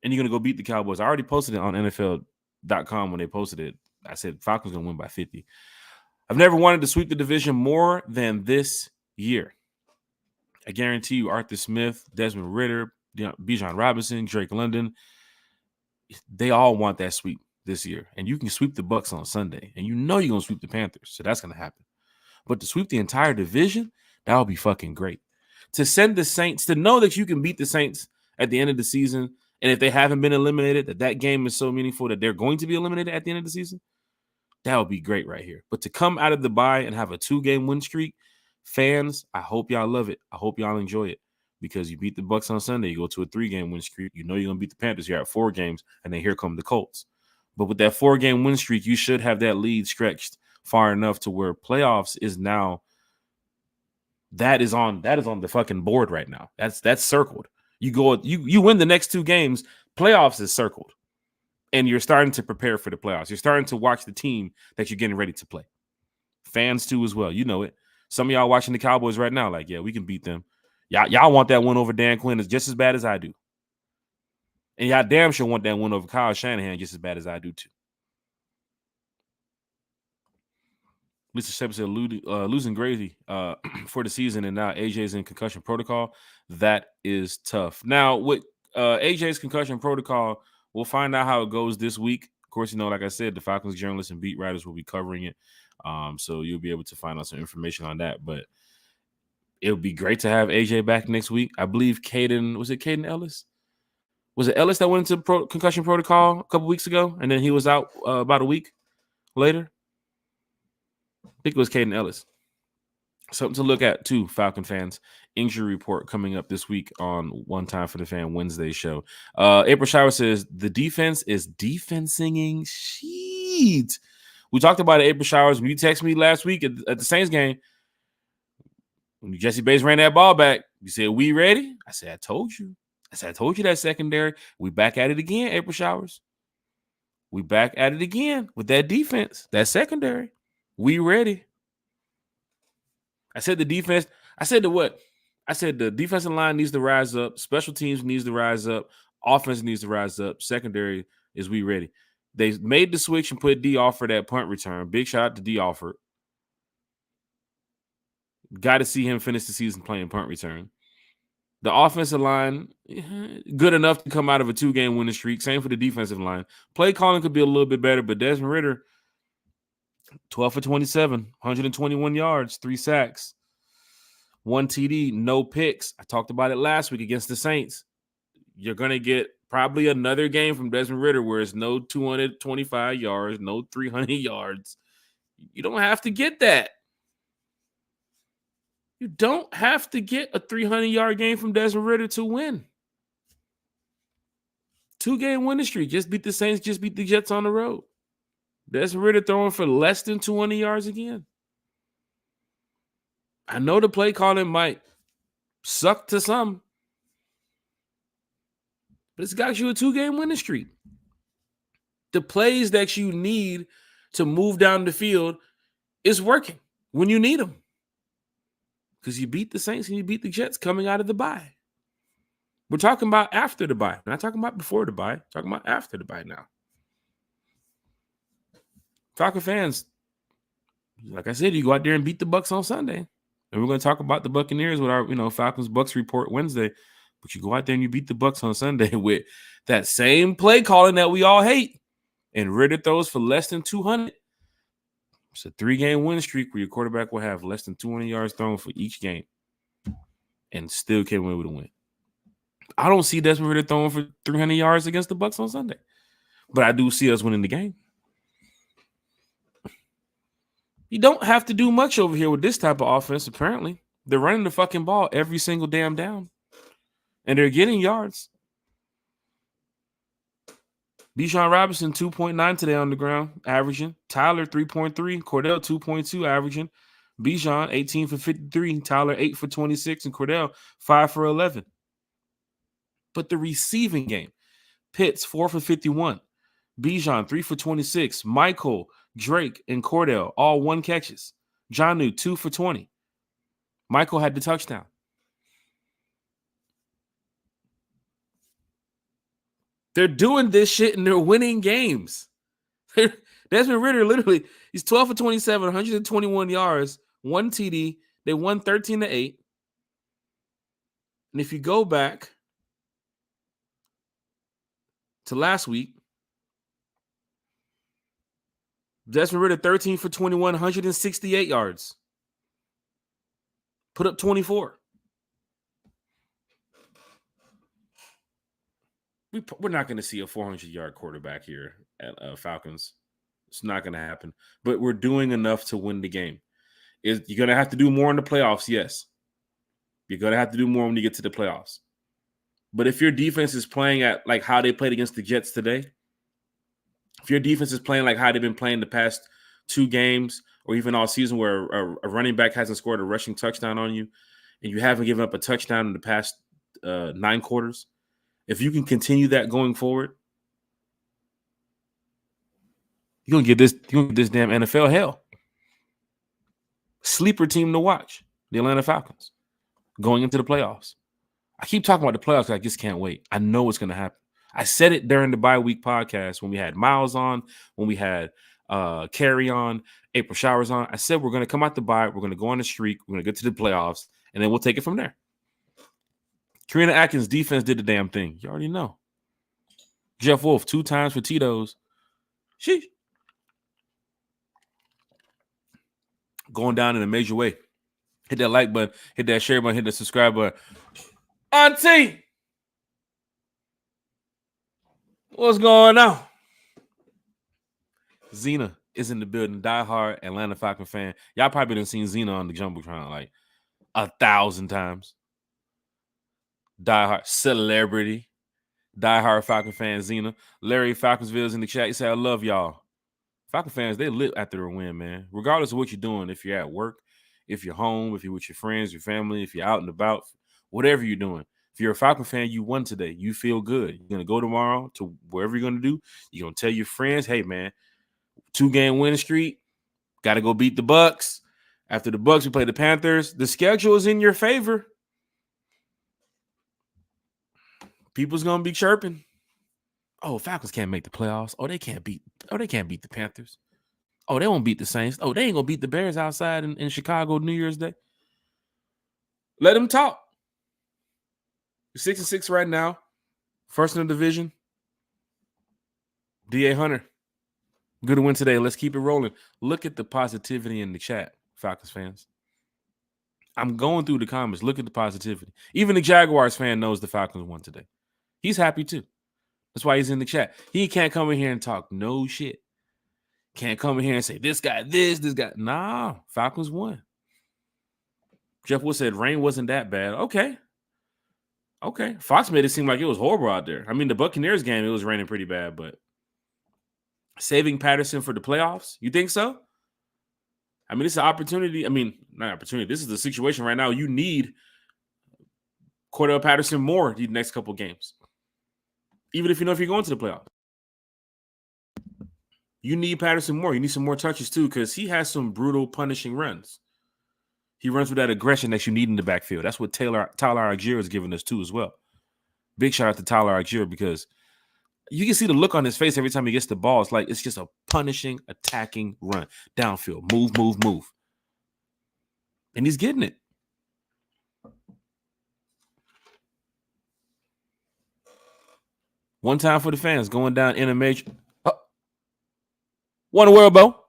And you're going to go beat the Cowboys. I already posted it on NFL.com when they posted it. I said Falcons going to win by 50. I've never wanted to sweep the division more than this year. I guarantee you Arthur Smith, Desmond Ridder, Bijan Robinson, Drake London, they all want that sweep this year. And you can sweep the Bucs on Sunday. And you know you're going to sweep the Panthers. So that's going to happen. But to sweep the entire division, that would be fucking great. To send the Saints, to know that you can beat the Saints at the end of the season, and if they haven't been eliminated, that game is so meaningful that they're going to be eliminated at the end of the season, that would be great right here. But to come out of the bye and have a 2-game win streak, fans, I hope y'all love it. I hope y'all enjoy it, because you beat the Bucs on Sunday, you go to a 3-game win streak. You know you're going to beat the Panthers. You're at 4 games, and then here come the Colts. But with that 4-game win streak, you should have that lead stretched far enough to where playoffs is now. That is on the fucking board right now. That's circled. You win the next 2 games, playoffs is circled. And you're starting to prepare for the playoffs. You're starting to watch the team that you're getting ready to play. Fans too as well. You know it. Some of y'all watching the Cowboys right now, like, yeah, we can beat them. Y'all want that win over Dan Quinn is just as bad as I do. And y'all damn sure want that win over Kyle Shanahan just as bad as I do too. Mr. Shepard said losing Grady for the season, and now AJ's in concussion protocol. That is tough. Now, with AJ's concussion protocol, we'll find out how it goes this week. Of course, like I said, the Falcons journalists and beat writers will be covering it. So you'll be able to find out some information on that. But it would be great to have AJ back next week. I believe Caden Ellis? Was it Ellis that went into concussion protocol a couple weeks ago, and then he was out about a week later? I think it was Caden Ellis. Something to look at too, Falcon fans. Injury report coming up this week on One Time for the Fan Wednesday show. April Shower says the defense is defensing shit. We talked about it, April Showers. When you texted me last week at the Saints game, when Jesse Bates ran that ball back, you said, we ready? I said, I told you. I told you that secondary. We back at it again, April Showers. We back at it again with that defense, that secondary. We ready. I said the defense. I said the defensive line needs to rise up. Special teams needs to rise up. Offense needs to rise up. Secondary is we ready. They made the switch and put D Alford at punt return. Big shout out to D Alford. Got to see him finish the season playing punt return. The offensive line, good enough to come out of a 2-game winning streak. Same for the defensive line. Play calling could be a little bit better, but Desmond Ridder, 12 for 27, 121 yards, 3 sacks, 1 TD, no picks. I talked about it last week against the Saints. You're going to get probably another game from Desmond Ridder where it's no 225 yards, no 300 yards. You don't have to get that. You don't have to get a 300-yard game from Desmond Ridder to win. 2-game winning streak. Just beat the Saints, just beat the Jets on the road. Desmond Ridder throwing for less than 200 yards again. I know the play calling might suck to some, but it's got you a 2-game winning streak. The plays that you need to move down the field is working when you need them. Because you beat the Saints and you beat the Jets coming out of the bye. We're talking about after the bye. We're not talking about before the bye. We're talking about after the bye now. Falcon fans, like I said, you go out there and beat the Bucs on Sunday. And we're going to talk about the Buccaneers with our, Falcons Bucs report Wednesday. But you go out there and you beat the Bucs on Sunday with that same play calling that we all hate. And Ridder throws for less than 200. It's a 3-game win streak where your quarterback will have less than 200 yards thrown for each game and still can't win with a win. I don't see Desmond Ridder throwing for 300 yards against the Bucs on Sunday. But I do see us winning the game. You don't have to do much over here with this type of offense, apparently. They're running the fucking ball every single damn down. And they're getting yards. Bijan Robinson, 2.9 today on the ground, averaging. Tyler, 3.3. Cordell, 2.2, averaging. Bijan, 18 for 53. Tyler, 8 for 26. And Cordell, 5 for 11. But the receiving game, Pitts, 4 for 51. Bijan, 3 for 26. Michael, Drake, and Cordell, all 1 catches. Jonnu, 2 for 20. Michael had the touchdown. They're doing this shit and they're winning games. Desmond Ridder, literally, he's 12 for 27, 121 yards, 1 TD. They won 13-8. And if you go back to last week, Desmond Ridder, 13 for 21, 168 yards. Put up 24. We're not going to see a 400-yard quarterback here at Falcons. It's not going to happen. But we're doing enough to win the game. You're going to have to do more in the playoffs, yes. You're going to have to do more when you get to the playoffs. But if your defense is playing at like how they played against the Jets today, if your defense is playing like how they've been playing the past 2 games or even all season where a running back hasn't scored a rushing touchdown on you and you haven't given up a touchdown in the past 9 quarters, if you can continue that going forward, you're gonna get this damn NFL hell. Sleeper team to watch, the Atlanta Falcons, going into the playoffs. I keep talking about the playoffs. I just can't wait. I know what's gonna happen. I said it during the bye week podcast when we had Miles on, when we had Carrie on, April Showers on. I said we're gonna come out the bye, we're gonna go on the streak, we're gonna get to the playoffs, and then we'll take it from there. Karina Atkins' defense did the damn thing. You already know. Jeff Wolf, 2 times for Tito's. Sheesh. Going down in a major way. Hit that like button, hit that share button, hit that subscribe button. Auntie, what's going on? Zena is in the building. Die-hard Atlanta Falcon fan. Y'all probably done seen Zena on the Jumbotron like 1,000 times. Die-hard celebrity. Die-hard Falcon fan Zena. Larry Falconsville's in the chat. He said, I love y'all. Falcon fans, they lit after a win, man. Regardless of what you're doing, if you're at work, if you're home, if you're with your friends, your family, if you're out and about, whatever you're doing. If you're a Falcon fan, you won today. You feel good. You're going to go tomorrow to wherever you're going to do. You're going to tell your friends, hey, man, 2-game winning streak. Got to go beat the Bucks. After the Bucks, we play the Panthers. The schedule is in your favor. People's going to be chirping. Oh, Falcons can't make the playoffs. Oh, they can't beat the Panthers. Oh, they won't beat the Saints. Oh, they ain't going to beat the Bears outside in Chicago New Year's Day. Let them talk. You're 6-6 right now. First in the division. D.A. Hunter. Good win today. Let's keep it rolling. Look at the positivity in the chat, Falcons fans. I'm going through the comments. Look at the positivity. Even the Jaguars fan knows the Falcons won today. He's happy too. That's why he's in the chat. He can't come in here and talk no shit. Can't come in here and say this guy, this guy. Nah, Falcons won. Jeff Wood said rain wasn't that bad. Okay. Fox made it seem like it was horrible out there. I mean, the Buccaneers game, it was raining pretty bad, but saving Patterson for the playoffs, you think so? I mean, it's an opportunity. I mean, not opportunity. This is the situation right now. You need Cordell Patterson more these next couple games. Even if you know if you're going to the playoffs. You need Patterson more. You need some more touches too, because he has some brutal, punishing runs. He runs with that aggression that you need in the backfield. That's what Tyler Algier is giving us too as well. Big shout out to Tyler Algier because you can see the look on his face every time he gets the ball. It's like it's just a punishing, attacking run. Downfield. Move. And he's getting it. One time for the fans going down in a major. One world, Bo.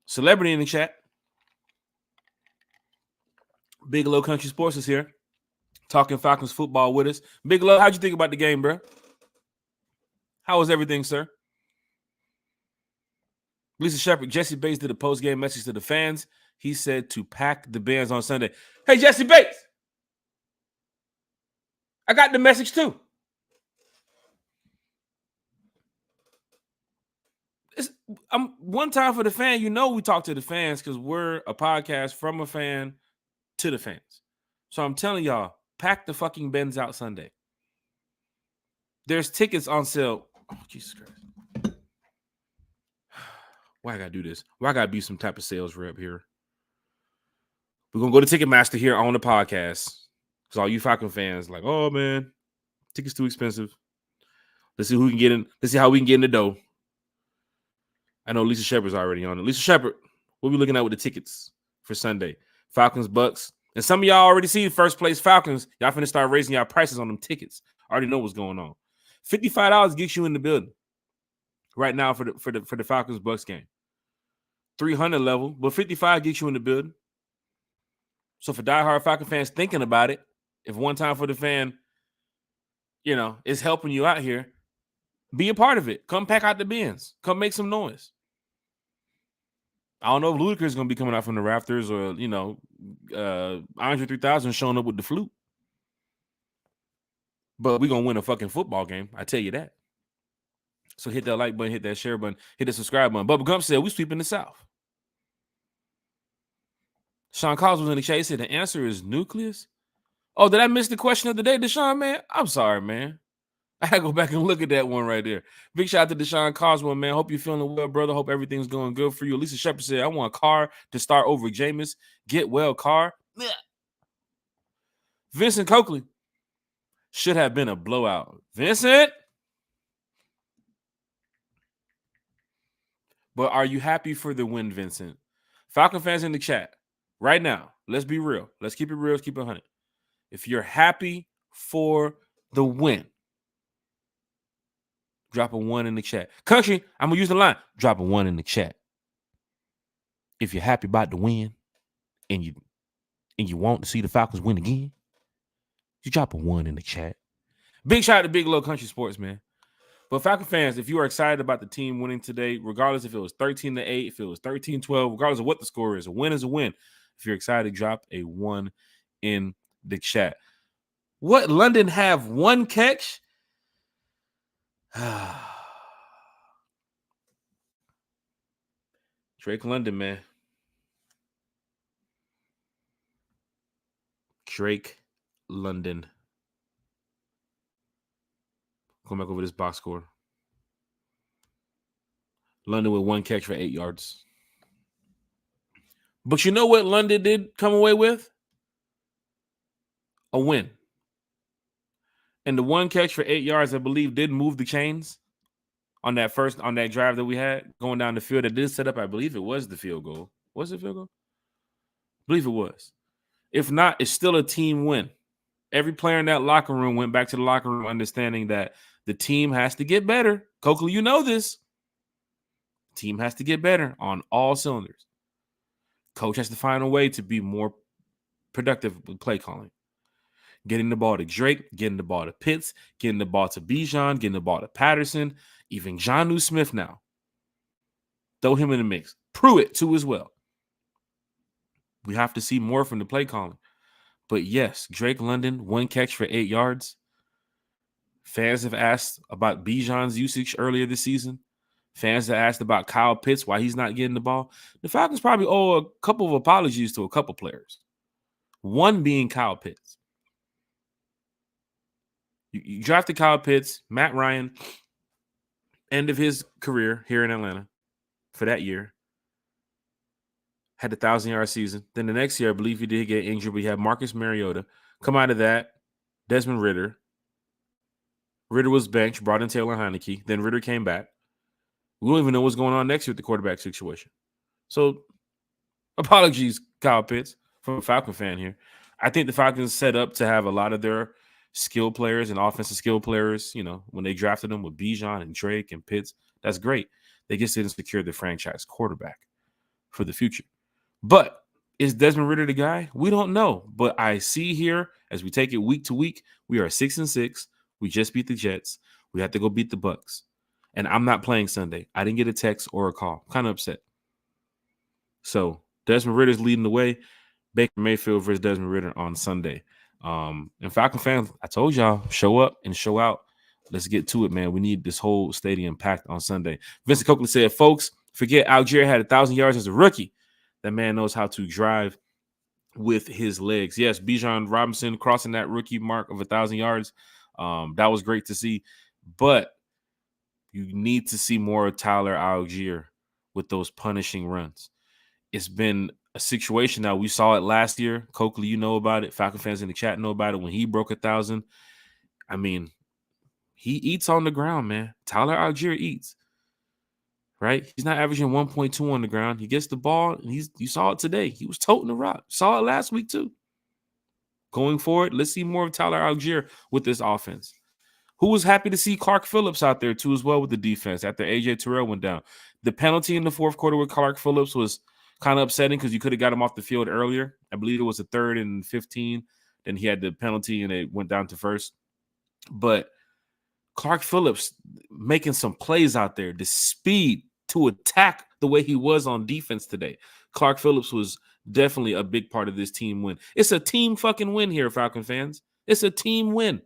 Celebrity in the chat. Big Low Country Sports is here. Talking Falcons football with us. Big Low, how'd you think about the game, bro? How was everything, sir? Lisa Shepard, Jesse Bates did a post-game message to the fans. He said to pack the bands on Sunday. Hey, Jesse Bates. I got the message too. one time for the fan. We talk to the fans because we're a podcast from a fan to the fans. So I'm telling y'all, pack the fucking Benz out Sunday. There's tickets on sale. Oh, Jesus Christ. Why I gotta do this? Why I gotta be some type of sales rep here? We're gonna go to Ticketmaster here on the podcast. Because all you Falcon fans like, oh man, tickets too expensive. Let's see who can get in. Let's see how we can get in the dough. I know Lisa Shepard's already on it. Lisa Shepard, what we looking at with the tickets for Sunday? Falcons, Bucks. And some of y'all already see first place Falcons. Y'all finna start raising y'all prices on them tickets. I already know what's going on. $55 gets you in the building right now for the Falcons Bucks game. 300 level, but 55 gets you in the building. So for diehard Falcon fans thinking about it, if one time for the fan, is helping you out here, be a part of it. Come pack out the bins. Come make some noise. I don't know if Ludacris is going to be coming out from the rafters or, Andre 3000 showing up with the flute. But we're going to win a fucking football game. I tell you that. So hit that like button, hit that share button, hit the subscribe button. Bubba Gump said, we sweeping the South. Sean Collins was in the chat. He said, the answer is nucleus. Oh, did I miss the question of the day, Deshaun, man? I'm sorry, man. I had to go back and look at that one right there. Big shout out to Deshaun Coswell, man. Hope you're feeling well, brother. Hope everything's going good for you. Lisa Shepard said, I want Carr to start over Jameis. Get well, Carr. Blech. Vincent Coakley should have been a blowout. Vincent? But are you happy for the win, Vincent? Falcon fans in the chat right now, let's be real. Let's keep it real. Let's keep it 100. If you're happy for the win, drop a 1 in the chat. Country, I'm going to use the line. Drop a 1 in the chat. If you're happy about the win and you want to see the Falcons win again, you drop a 1 in the chat. Big shout out to Big Low Country Sports, man. But Falcon fans, if you are excited about the team winning today, regardless if it was 13-8, if it was 13-12, regardless of what the score is, a win is a win. If you're excited, drop a 1 in the chat. What, London have 1 catch? Drake London, man. Drake London. Going back over this box score. London with 1 catch for 8 yards. But you know what London did come away with? A win. And the 1 catch for 8 yards, I believe, did move the chains on that drive that we had going down the field. That did set up, I believe it was the field goal. Was it field goal? I believe it was. If not, it's still a team win. Every player in that locker room went back to the locker room understanding that the team has to get better. Coakley, you know this. Team has to get better on all cylinders. Coach has to find a way to be more productive with play calling. Getting the ball to Drake, getting the ball to Pitts, getting the ball to Bijan, getting the ball to Patterson, even Jonnu Smith now. Throw him in the mix. Pruitt, too, as well. We have to see more from the play calling. But yes, Drake London, 1 catch for 8 yards. Fans have asked about Bijan's usage earlier this season. Fans have asked about Kyle Pitts, why he's not getting the ball. The Falcons probably owe a couple of apologies to a couple players. One being Kyle Pitts. You drafted Kyle Pitts, Matt Ryan, end of his career here in Atlanta for that year. Had a 1,000-yard season. Then the next year, I believe he did get injured, but he had Marcus Mariota. Come out of that, Desmond Ridder. Ridder was benched, brought in Taylor Heineke. Then Ridder came back. We don't even know what's going on next year with the quarterback situation. So, apologies, Kyle Pitts, from a Falcon fan here. I think the Falcons set up to have a lot of their skill players and offensive skill players, when they drafted them with Bijan and Drake and Pitts. That's great. They just didn't secure the franchise quarterback for the future. But is Desmond Ridder the guy? We don't know. But I see here, as we take it week to week, we are 6-6. We just beat the Jets. We have to go beat the Bucks. And I'm not playing Sunday. I didn't get a text or a call. Kind of upset. So Desmond Ridder's leading the way. Baker Mayfield versus Desmond Ridder on Sunday. And Falcon fans, I told y'all, show up and show out. Let's get to it, man. We need this whole stadium packed on Sunday. Vincent Coakley said, folks, Forget Algier had 1,000 yards as a rookie. That man knows how to drive with his legs. Yes, Bijan Robinson crossing that rookie mark of 1,000 yards. That was great to see. But you need to see more of Tyler Algier with those punishing runs. It's been a situation now. We saw it last year. Coakley, you know about it. Falcon fans in the chat know about it. When he broke 1,000, I mean, he eats on the ground, man. Tyler Algier eats, right? He's not averaging 1.2 on the ground. He gets the ball, and you saw it today. He was toting the rock. Saw it last week too. Going forward, let's see more of Tyler Algier with this offense. Who was happy to see Clark Phillips out there too as well with the defense after A.J. Terrell went down. The penalty in the fourth quarter with Clark Phillips was kind of upsetting because you could have got him off the field earlier. I believe it was a 3rd and 15. Then he had the penalty and it went down to first. But Clark Phillips making some plays out there, the speed to attack the way he was on defense today. Clark Phillips was definitely a big part of this team win. It's a team fucking win here, Falcon fans. It's a team win.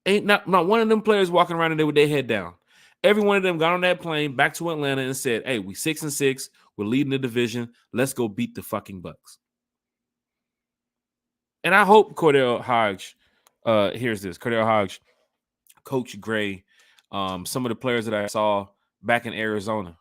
Ain't not one of them players walking around in there with their head down. Every one of them got on that plane back to Atlanta and said, hey, we 6-6. We're leading the division. Let's go beat the fucking Bucks. And I hope Cordell Hodge hears this. Cordell Hodge, Coach Gray, some of the players that I saw back in Arizona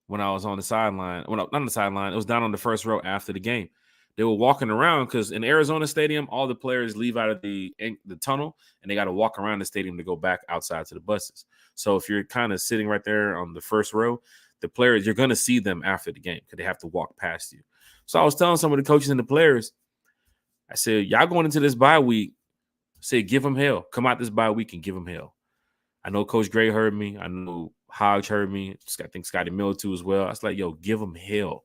when I was on the sideline. Well, not on the sideline. It was down on the first row after the game. They were walking around because in Arizona Stadium, all the players leave out of the tunnel and they got to walk around the stadium to go back outside to the buses. So if you're kind of sitting right there on the first row, the players, you're going to see them after the game because they have to walk past you. So I was telling some of the coaches and the players, I said, y'all going into this bye week, say, give them hell. Come out this bye week and give them hell. I know Coach Gray heard me. I know Hodge heard me. I think Scotty Miller too as well. I was like, yo, give them hell.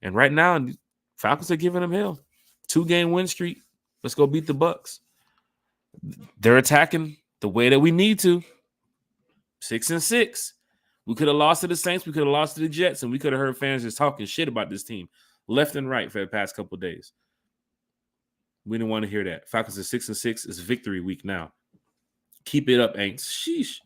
And right now, Falcons are giving them hell. 2-game win streak. Let's go beat the Bucks. They're attacking the way that we need to. 6-6. We could have lost to the Saints. We could have lost to the Jets. And we could have heard fans just talking shit about this team left and right for the past couple of days. We didn't want to hear that. Falcons are 6-6. It's victory week now. Keep it up, Aints. Sheesh.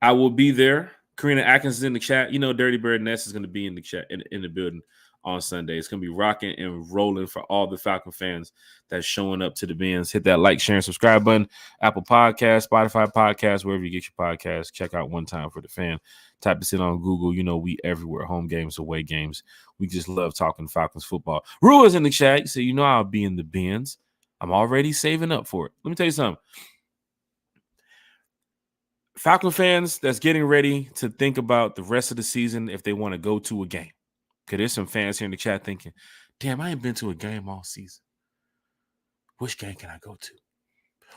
I will be there. Karina Atkins is in the chat. You know, Dirty Bird Ness is going to be in the chat in the building on Sunday. It's going to be rocking and rolling for all the Falcon fans that's showing up to the bins. Hit that like, share, and subscribe button. Apple Podcasts, Spotify Podcasts, wherever you get your podcasts. Check out One Time for the Fan. Type this in on Google. You know, we everywhere. Home games, away games. We just love talking Falcons football. Rue is in the chat. So you know I'll be in the bins. I'm already saving up for it. Let me tell you something. Falcon fans that's getting ready to think about the rest of the season if they want to go to a game. Because there's some fans here in the chat thinking, damn, I ain't been to a game all season. Which game can I go to?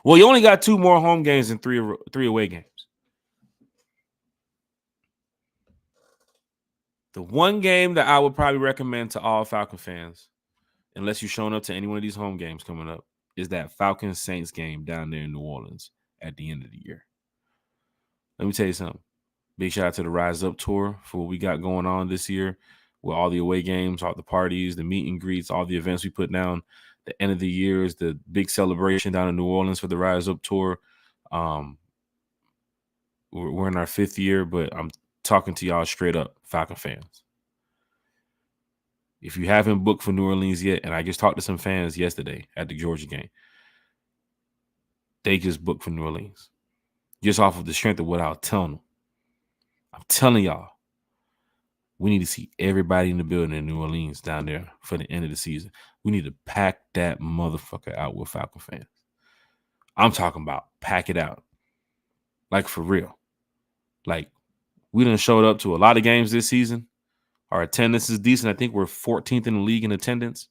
Well, you only got 2 more home games and 3 away games. The one game that I would probably recommend to all Falcon fans, unless you're showing up to any one of these home games coming up, is that Falcons-Saints game down there in New Orleans at the end of the year. Let me tell you something. Big shout out to the Rise Up tour for what we got going on this year with all the away games, all the parties, the meet and greets, all the events we put down. The end of the year is the big celebration down in New Orleans for the Rise Up tour. We're in our 5th year, but I'm talking to y'all straight up, Falcon fans. If you haven't booked for New Orleans yet, and I just talked to some fans yesterday at the Georgia game, they just booked for New Orleans. Just off of the strength of what I was telling them. I'm telling y'all, we need to see everybody in the building in New Orleans down there for the end of the season. We need to pack that motherfucker out with Falcon fans. I'm talking about pack it out. Like, for real. Like, we done showed up to a lot of games this season. Our attendance is decent. I think we're 14th in the league in attendance.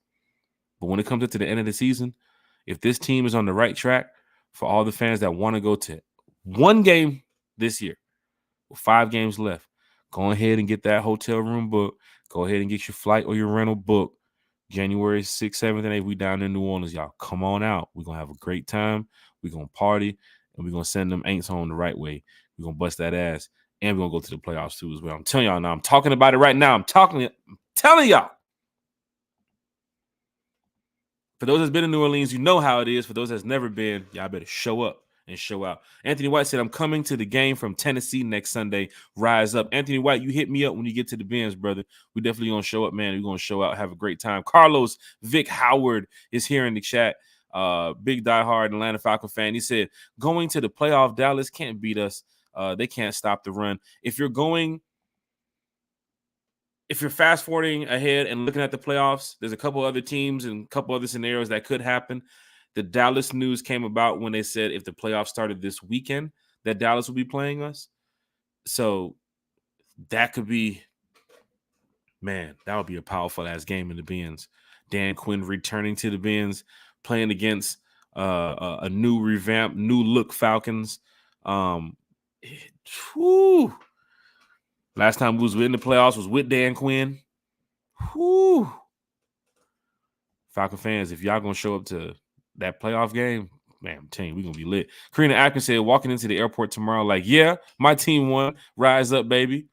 But when it comes up to the end of the season, if this team is on the right track, for all the fans that want to go to one game this year, with 5 games left, go ahead and get that hotel room booked. Go ahead and get your flight or your rental booked. January 6th, 7th, and 8th, we down in New Orleans, y'all. Come on out. We're going to have a great time. We're going to party, and we're going to send them Aints home the right way. We're going to bust that ass, and we're going to go to the playoffs too as well. I'm telling y'all now. I'm talking about it right now. I'm telling y'all. For those that's been in New Orleans, you know how it is. For those that's never been, y'all better show up and show out. Anthony White said, I'm coming to the game from Tennessee next Sunday. Rise up. Anthony White, you hit me up when you get to the Benz, brother. We definitely going to show up, man. We're going to show out, have a great time. Carlos Vic Howard is here in the chat. Big diehard Atlanta Falcon fan. He said, going to the playoff, Dallas can't beat us. They can't stop the run. If you're fast forwarding ahead and looking at the playoffs, there's a couple other teams and a couple other scenarios that could happen. The Dallas news came about when they said if the playoffs started this weekend, that Dallas will be playing us. So that could be, man, that would be a powerful ass game in the Benz. Dan Quinn returning to the Benz, playing against a new revamped, new look Falcons. Last time we was in the playoffs was with Dan Quinn. Whew. Falcon fans, if y'all gonna show up to that playoff game, man, I'm telling you, we're gonna be lit. Karina Atkins said, walking into the airport tomorrow, like, yeah, my team won. Rise up, baby.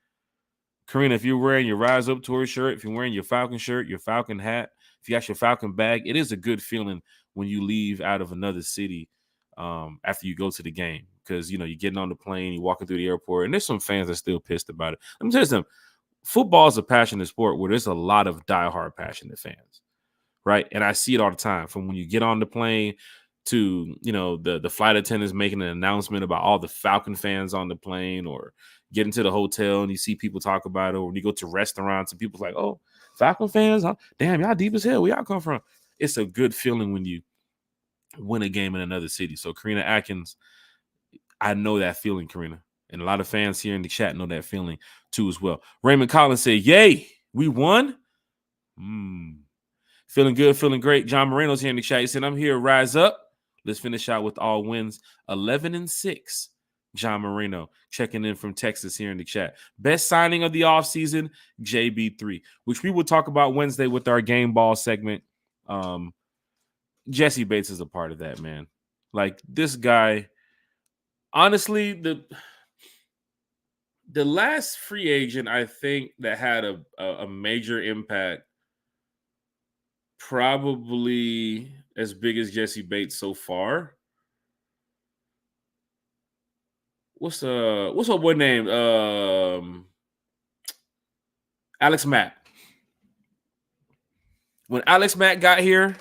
Karina, if you're wearing your Rise Up tour shirt, if you're wearing your Falcon shirt, your Falcon hat, if you got your Falcon bag, it is a good feeling when you leave out of another city after you go to the game. Because, you're getting on the plane, you're walking through the airport, and there's some fans that are still pissed about it. Let me tell you something. Football is a passionate sport where there's a lot of diehard passionate fans, right? And I see it all the time, from when you get on the plane to, the flight attendants making an announcement about all the Falcon fans on the plane, or get into the hotel and you see people talk about it, or when you go to restaurants and people's like, oh, Falcon fans, huh? Damn, y'all deep as hell. Where y'all come from? It's a good feeling when you win a game in another city. So Karina Atkins, I know that feeling, Karina. And a lot of fans here in the chat know that feeling too as well. Raymond Collins said, yay, we won. Feeling good, feeling great. John Moreno's here in the chat. He said, I'm here, rise up. Let's finish out with all wins, 11-6. John Moreno checking in from Texas here in the chat. Best signing of the offseason, JB3, which we will talk about Wednesday with our game ball segment. Jesse Bates is a part of that, man. Like, this guy, honestly, the last free agent I think that had a major impact, probably as big as Jesse Bates so far. What's her boy name? Alex Mack. When Alex Mack got here,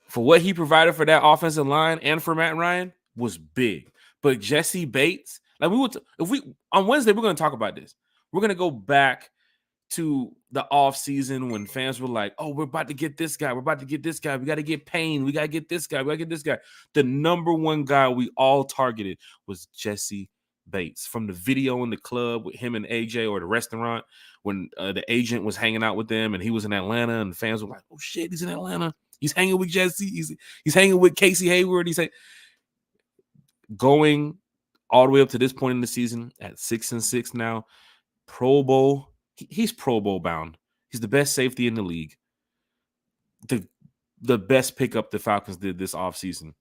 for what he provided for that offensive line and for Matt Ryan, was big. But Jesse Bates, like, on Wednesday, we're going to talk about this. We're going to go back to the offseason when fans were like, oh, we're about to get this guy. We're about to get this guy. We got to get Payne. We got to get this guy. We got to get this guy. The number one guy we all targeted was Jesse Bates. From the video in the club with him and AJ, or the restaurant when the agent was hanging out with them and he was in Atlanta, and the fans were like, oh, shit, he's in Atlanta. He's hanging with Jesse. He's hanging with Casey Hayward. He's like, going all the way up to this point in the season at 6-6 now, Pro Bowl. He's Pro Bowl bound. He's the best safety in the league. The best pickup the Falcons did this offseason.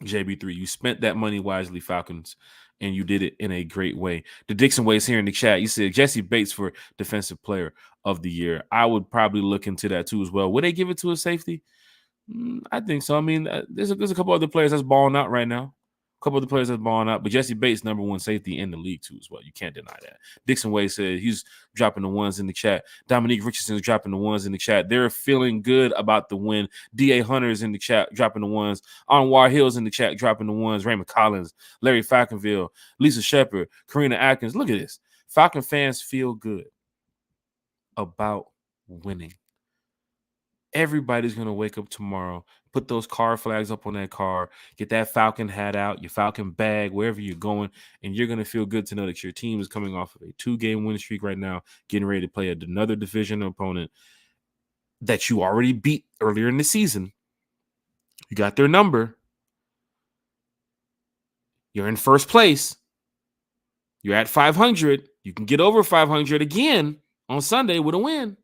JB3, you spent that money wisely, Falcons, and you did it in a great way. The Dixon Way is here in the chat. You said Jesse Bates for Defensive Player of the Year. I would probably look into that too as well. Would they give it to a safety? I think so. I mean, there's a couple other players that's balling out right now. A couple other players that's balling out, but Jesse Bates, number one safety in the league too as well. You can't deny that. Dixon Way said he's dropping the ones in the chat. Dominique Richardson is dropping the ones in the chat. They're feeling good about the win. D.A. Hunter is in the chat, dropping the ones. Anwar Hill's in the chat, dropping the ones. Raymond Collins, Larry Falconville, Lisa Shepard, Karina Atkins. Look at this. Falcon fans feel good about winning. Everybody's going to wake up tomorrow, put those car flags up on that car, get that Falcon hat out, your Falcon bag, wherever you're going, and you're going to feel good to know that your team is coming off of a 2-game win streak right now, getting ready to play another division opponent that you already beat earlier in the season. You got their number. You're in first place. You're at 500. You can get over 500 again on Sunday with a win.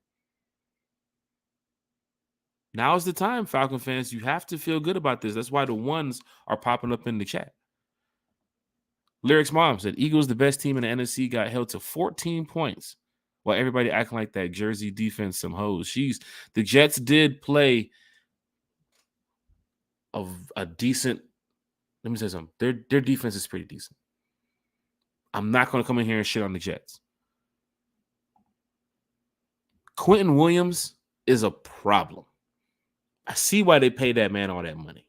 Now is the time, Falcon fans. You have to feel good about this. That's why the ones are popping up in the chat. Lyrics Mom said, Eagles, the best team in the NFC, got held to 14 points while everybody acting like that Jersey defense some hoes. The Jets did play a decent let me say something. Their defense is pretty decent. I'm not going to come in here and shit on the Jets. Quentin Williams is a problem. I see why they paid that man all that money.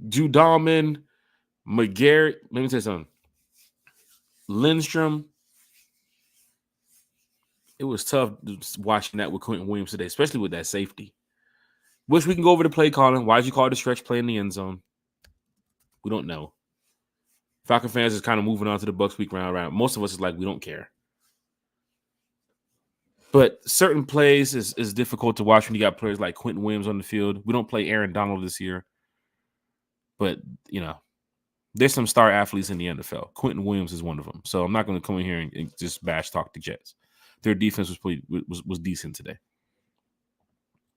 Judalman, McGarrett, let me tell you something. Lindstrom, it was tough watching that with Quentin Williams today, especially with that safety. Wish we can go over the play calling. Why did you call it a stretch play in the end zone? We don't know. Falcon fans is kind of moving on to the Bucs week round. Most of us is like, we don't care. But certain plays is difficult to watch when you got players like Quentin Williams on the field. We don't play Aaron Donald this year. But, there's some star athletes in the NFL. Quentin Williams is one of them. So I'm not going to come in here and just bash talk the Jets. Their defense was decent today.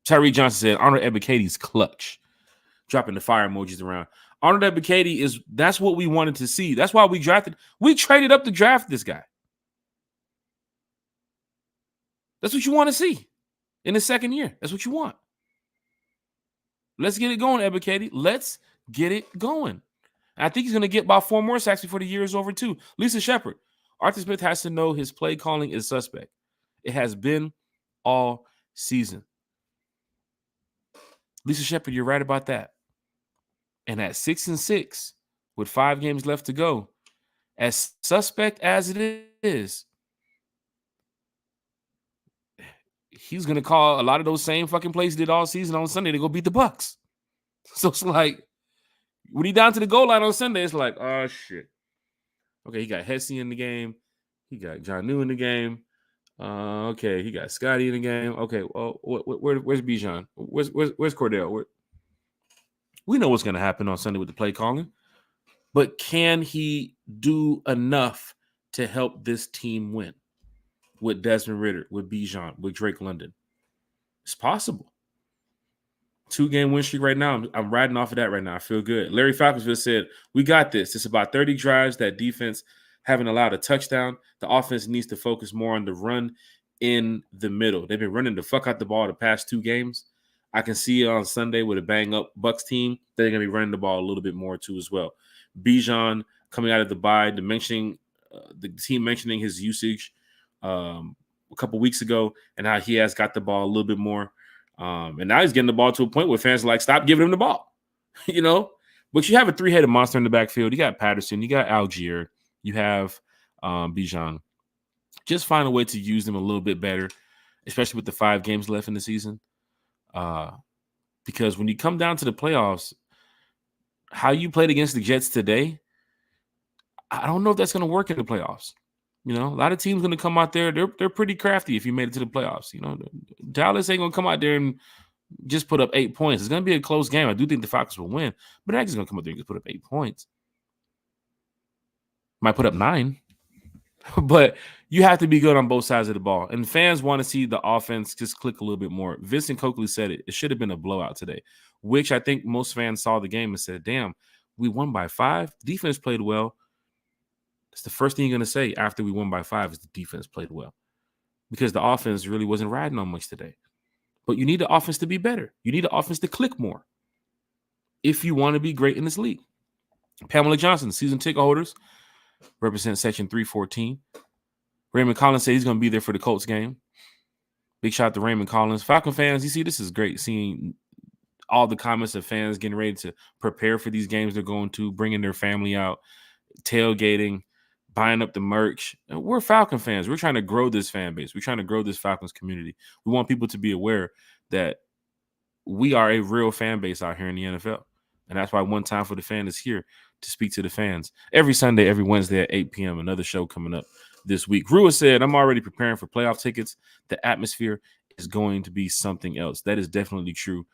Tyree Johnson said, Arnold Ebikety's clutch. Dropping the fire emojis around. Arnold Ebikety that's what we wanted to see. That's why we traded up to draft this guy. That's what you want to see in his second year. That's what you want. Let's get it going, Ebikety. Let's get it going. I think he's going to get about 4 more sacks before the year is over, too. Lisa Shepard. Arthur Smith has to know his play calling is suspect. It has been all season. Lisa Shepard, you're right about that. And at 6-6, with 5 games left to go, as suspect as it is, he's going to call a lot of those same fucking plays he did all season on Sunday to go beat the Bucs. So it's like, when he down to the goal line on Sunday, it's like, oh, shit. Okay, he got Hesse in the game. He got John New in the game. Okay, he got Scotty in the game. Okay, well, where's Bijan? Where's Cordell? We know what's going to happen on Sunday with the play calling. But can he do enough to help this team win? With Desmond Ridder, with Bijan, with Drake London. It's possible. 2-game win streak right now. I'm riding off of that right now. I feel good. Larry Falconsville said, we got this. It's about 30 drives. That defense haven't allowed a touchdown. The offense needs to focus more on the run in the middle. They've been running the fuck out the ball the past 2 games. I can see on Sunday with a bang-up Bucs team, they're going to be running the ball a little bit more too as well. Bijan coming out of the bye, the team mentioning his usage a couple weeks ago and how he has got the ball a little bit more. And now he's getting the ball to a point where fans are like, stop giving him the ball, But you have a 3-headed monster in the backfield. You got Patterson, you got Algier, you have Bijan. Just find a way to use them a little bit better, especially with the 5 games left in the season. Because when you come down to the playoffs, how you played against the Jets today, I don't know if that's going to work in the playoffs. A lot of teams going to come out there. They're pretty crafty if you made it to the playoffs. Dallas ain't going to come out there and just put up 8 points. It's going to be a close game. I do think the Falcons will win, but they're just going to come out there and just put up 8 points. Might put up 9, but you have to be good on both sides of the ball. And fans want to see the offense just click a little bit more. Vincent Coakley said it. It should have been a blowout today, which I think most fans saw the game and said, damn, we won by 5. Defense played well. It's the first thing you're going to say after we won by 5 is the defense played well, because the offense really wasn't riding on much today. But you need the offense to be better. You need the offense to click more if you want to be great in this league. Pamela Johnson, season ticket holders, represent section 314. Raymond Collins said he's going to be there for the Colts game. Big shout out to Raymond Collins. Falcon fans, you see, this is great seeing all the comments of fans getting ready to prepare for these games they're going to, bringing their family out, tailgating, buying up the merch. And we're Falcon fans. We're trying to grow this fan base. We're trying to grow this Falcons community. We want people to be aware that we are a real fan base out here in the NFL. And that's why One Time for the Fan is here to speak to the fans. Every Sunday, every Wednesday at 8 p.m., another show coming up this week. Rua said, I'm already preparing for playoff tickets. The atmosphere is going to be something else. That is definitely true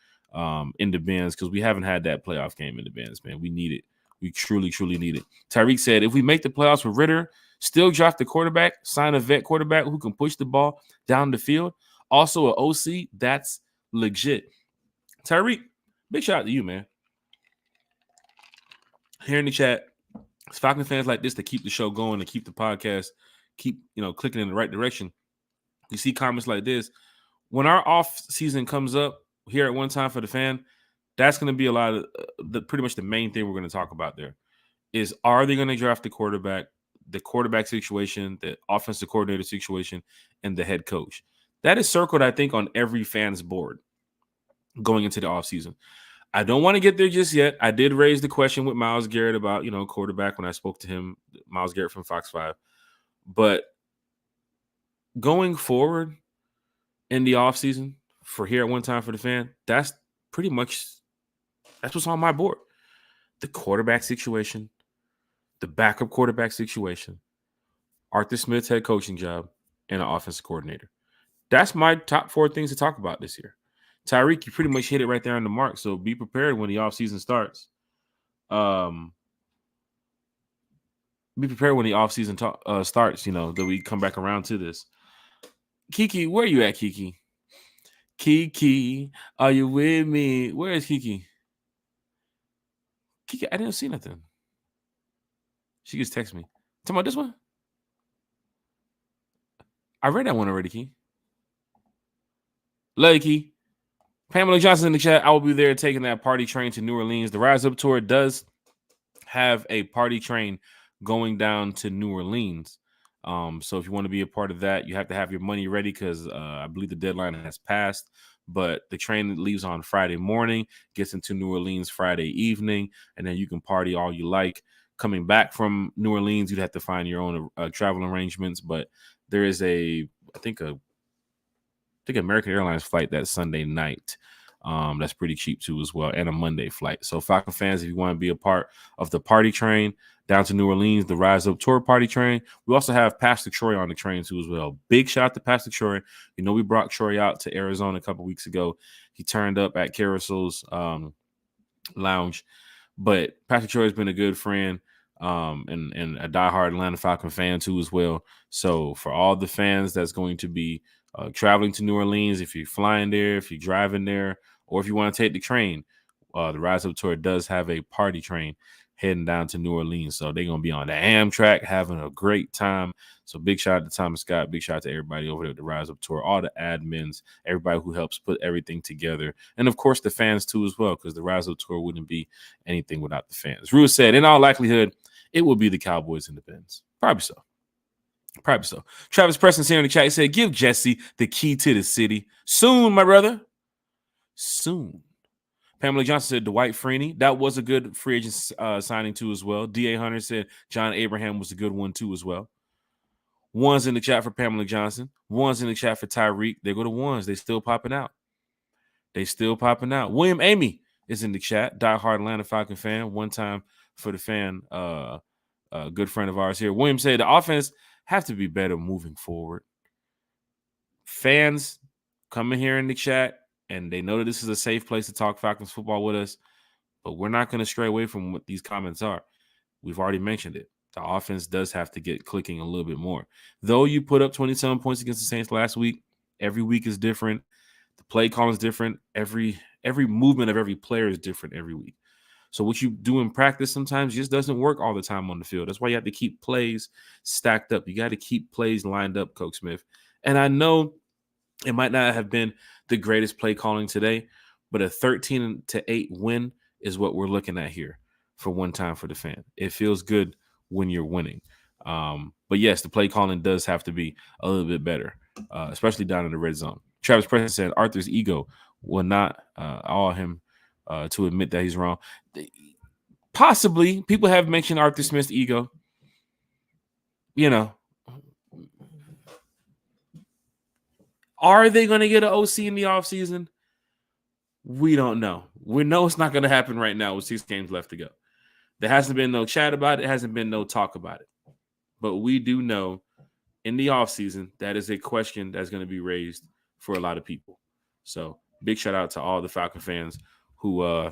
in the Benz, because we haven't had that playoff game in the Benz, man. We need it. We truly, truly need it. Tyreek said, if we make the playoffs with Ridder, still draft the quarterback, sign a vet quarterback who can push the ball down the field, also an OC, that's legit. Tyreek, big shout out to you, man. Here in the chat, it's Falcon fans like this to keep the show going and keep the podcast, keep clicking in the right direction. You see comments like this. When our off season comes up here at One Time for the Fan, That's going to be a lot of pretty much the main thing we're going to talk about there is, are they going to draft the quarterback situation, the offensive coordinator situation, and the head coach? That is circled, I think, on every fan's board going into the offseason. I don't want to get there just yet. I did raise the question with Myles Garrett about, quarterback when I spoke to him, Myles Garrett from Fox 5. But going forward in the offseason for here at One Time for the Fan, that's what's on my board. The quarterback situation, the backup quarterback situation, Arthur Smith's head coaching job, and an offensive coordinator. That's my top 4 things to talk about this year. Tyreek, you pretty much hit it right there on the mark. So be prepared when the offseason starts. Be prepared when the offseason starts, that we come back around to this. Kiki, where are you at, Kiki? Kiki, are you with me? Where is Kiki? Kiki, I didn't see nothing. She just texted me. Talking about this one? I read that one already, Key. Love you, Key. Pamela Johnson in the chat. I will be there taking that party train to New Orleans. The Rise Up Tour does have a party train going down to New Orleans. So if you want to be a part of that, you have to have your money ready because I believe the deadline has passed. But the train leaves on Friday morning, gets into New Orleans Friday evening, and then you can party all you like. Coming back from New Orleans, you'd have to find your own travel arrangements. But there is I think American Airlines flight that Sunday night. That's pretty cheap too as well, and a Monday flight. So Falcon fans, if you want to be a part of the party train down to New Orleans, the Rise Up Tour party train, we also have Pastor Troy on the train too as well. Big shout out to Pastor Troy. We brought Troy out to Arizona a couple weeks ago. He turned up at Carousel's lounge, but Pastor Troy has been a good friend and a diehard Atlanta Falcon fan too as well. So for all the fans that's going to be traveling to New Orleans, if you're flying there, if you're driving there, or if you want to take the train, the Rise Up Tour does have a party train heading down to New Orleans. So they're going to be on the Amtrak having a great time. So big shout out to Thomas Scott. Big shout out to everybody over there at the Rise Up Tour, all the admins, everybody who helps put everything together. And of course, the fans too as well, because the Rise Up Tour wouldn't be anything without the fans. Rue said, in all likelihood, it will be the Cowboys and the Benz. Probably so. Travis Preston's here in the chat. He said, give Jesse the key to the city. Soon, my brother. Soon. Pamela Johnson said Dwight Freeney. That was a good free agent signing too as well. D.A. Hunter said John Abraham was a good one too as well. One's in the chat for Pamela Johnson. One's in the chat for Tyreek. They go to ones. They still popping out. William Amy is in the chat. Diehard Atlanta Falcon fan. One time for the fan. A good friend of ours here. William said the offense have to be better moving forward. Fans come in here in the chat, and they know that this is a safe place to talk Falcons football with us, but we're not going to stray away from what these comments are. We've already mentioned it. The offense does have to get clicking a little bit more. Though you put up 27 points against the Saints last week, every week is different. The play calling is different. Every movement of every player is different every week. So what you do in practice sometimes just doesn't work all the time on the field. That's why you have to keep plays stacked up. You got to keep plays lined up, Coach Smith. And I know it might not have been the greatest play calling today, but a 13-8 win is what we're looking at here for One Time for the Fan. It feels good when you're winning. But yes, the play calling does have to be a little bit better, especially down in the red zone. Travis Preston said Arthur's ego will not allow him to admit that he's wrong. Possibly. People have mentioned Arthur Smith's ego. Are they going to get an OC in the offseason? We don't know. We know it's not going to happen right now with 6 games left to go. There hasn't been no chat about it. Hasn't been no talk about it. But we do know in the offseason, that is a question that's going to be raised for a lot of people. So big shout out to all the Falcon fans who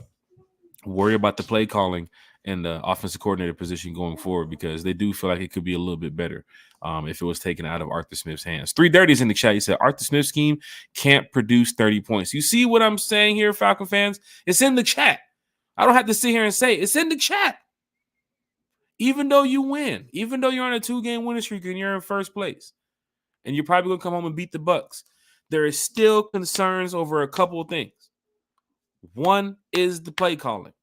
worry about the play calling and the offensive coordinator position going forward, because they do feel like it could be a little bit better if it was taken out of Arthur Smith's hands. 3 Dirties in the chat. He said Arthur Smith's scheme can't produce 30 points. You see what I'm saying here, Falcon fans? It's in the chat. I don't have to sit here and say it. It's in the chat. Even though you win, even though you're on a 2-game winning streak and you're in first place, and you're probably going to come home and beat the Bucs, there is still concerns over a couple of things. One is the play calling.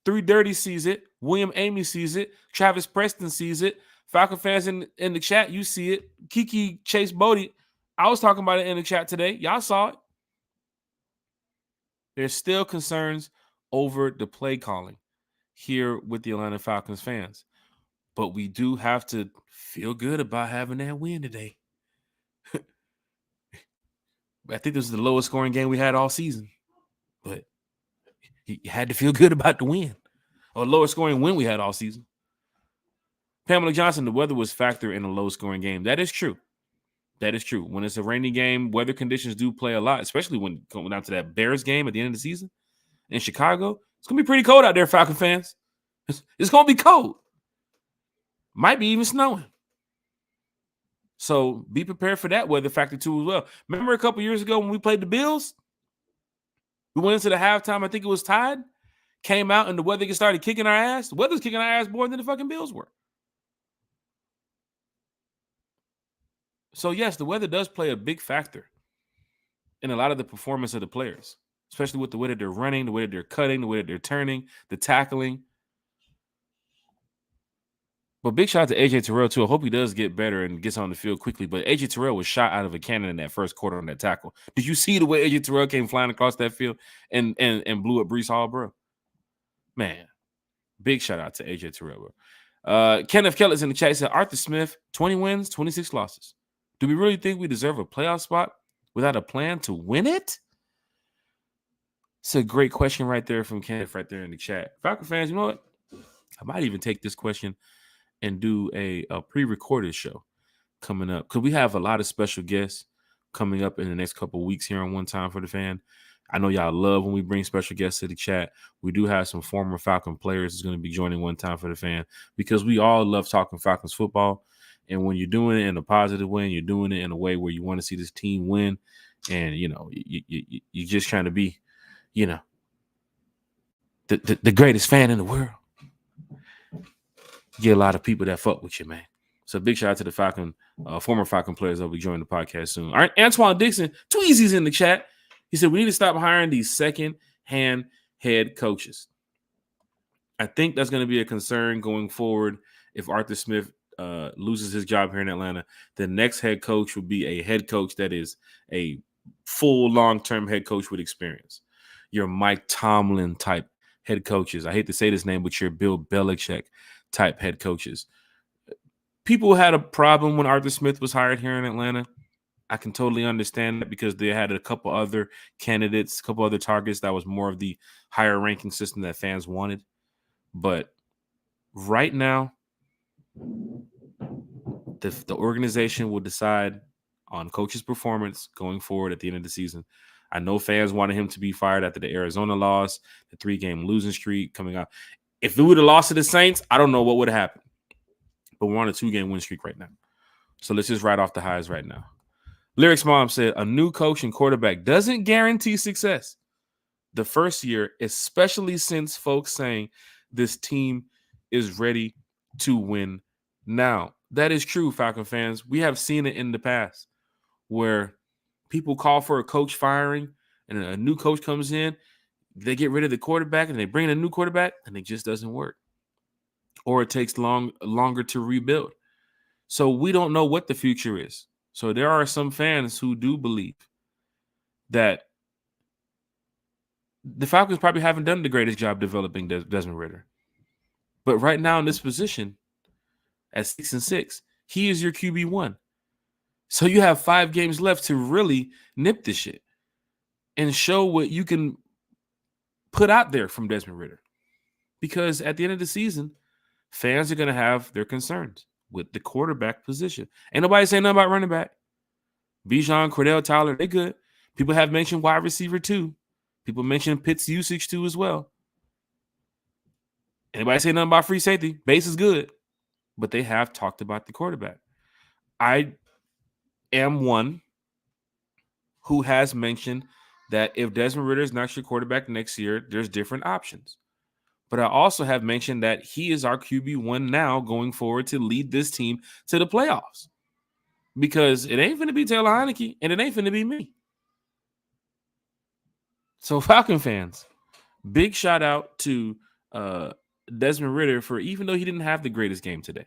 3 Dirty sees it. William Amy sees it. Travis Preston sees it. Falcon fans in the chat, you see it. Kiki Chase Bodie, I was talking about it in the chat today. Y'all saw it. There's still concerns over the play calling here with the Atlanta Falcons fans. But we do have to feel good about having that win today. I think this is the lowest scoring game we had all season. But you had to feel good about the win. Or lowest scoring win we had all season. Pamela Johnson, the weather was factor in a low scoring game. That is true. That is true. When it's a rainy game, weather conditions do play a lot, especially when going down to that Bears game at the end of the season in Chicago. It's going to be pretty cold out there, Falcon fans. It's going to be cold. Might be even snowing. So be prepared for that weather factor too as well. Remember a couple years ago when we played the Bills? We went into the halftime, I think it was tied, came out and the weather started kicking our ass. The weather's kicking our ass more than the fucking Bills were. So yes, the weather does play a big factor in a lot of the performance of the players, especially with the way that they're running, the way that they're cutting, the way that they're turning, the tackling. But big shout out to AJ Terrell, too. I hope he does get better and gets on the field quickly. But AJ Terrell was shot out of a cannon in that first quarter on that tackle. Did you see the way AJ Terrell came flying across that field and blew up Breece Hall, bro? Man, big shout out to AJ Terrell, bro. Kenneth Keller's in the chat. He said, Arthur Smith, 20 wins, 26 losses. Do we really think we deserve a playoff spot without a plan to win it? It's a great question right there from Kenneth right there in the chat. Falcon fans, you know what? I might even take this question and do a pre-recorded show coming up because we have a lot of special guests coming up in the next couple of weeks here on One Time for the Fan. I know y'all love when we bring special guests to the chat. We do have some former Falcon players that's going to be joining One Time for the Fan because we all love talking Falcons football. And when you're doing it in a positive way and you're doing it in a way where you want to see this team win and, you know, you're just trying to be, you know, the greatest fan in the world. Get a lot of people that fuck with you, man. So big shout out to the Falcon, former Falcon players that will be joining the podcast soon. All right, Antoine Dixon, Tweezy's in the chat. He said we need to stop hiring these second-hand head coaches. I think that's going to be a concern going forward if Arthur Smith loses his job here in Atlanta. The next head coach will be a head coach that is a full long-term head coach with experience. Your Mike Tomlin type head coaches. I hate to say this name, but your Bill Belichick type head coaches. People had a problem when Arthur Smith was hired here in Atlanta. I can totally understand that because they had a couple other candidates, a couple other targets that was more of the higher ranking system that fans wanted. But right now, the organization will decide on coach's performance going forward at the end of the season. I know fans wanted him to be fired after the Arizona loss, the 3-game losing streak coming out. If we would have lost to the Saints, I don't know what would have happened. But we're on a 2-game win streak right now. So let's just ride off the highs right now. Lyrics Mom said, a new coach and quarterback doesn't guarantee success the first year, especially since folks saying this team is ready to win now. That is true, Falcon fans. We have seen it in the past where people call for a coach firing and a new coach comes in. They get rid of the quarterback and they bring in a new quarterback and it just doesn't work. Or it takes longer to rebuild. So we don't know what the future is. So there are some fans who do believe that the Falcons probably haven't done the greatest job developing Desmond Ridder. But right now in this position, at 6-6, he is your QB1. So you have 5 games left to really nip this shit and show what you can put out there from Desmond Ridder. Because at the end of the season, fans are going to have their concerns with the quarterback position. Ain't nobody saying nothing about running back. Bijan, Cordell, Tyler, they good. People have mentioned wide receiver too. People mentioned Pitt's usage too as well. Anybody say nothing about free safety? Base is good. But they have talked about the quarterback. I am one who has mentioned that if Desmond Ridder is not your quarterback next year, there's different options. But I also have mentioned that he is our QB1 now going forward to lead this team to the playoffs. Because it ain't going to be Taylor Heineke and it ain't going to be me. So Falcon fans, big shout out to Desmond Ridder for, even though he didn't have the greatest game today,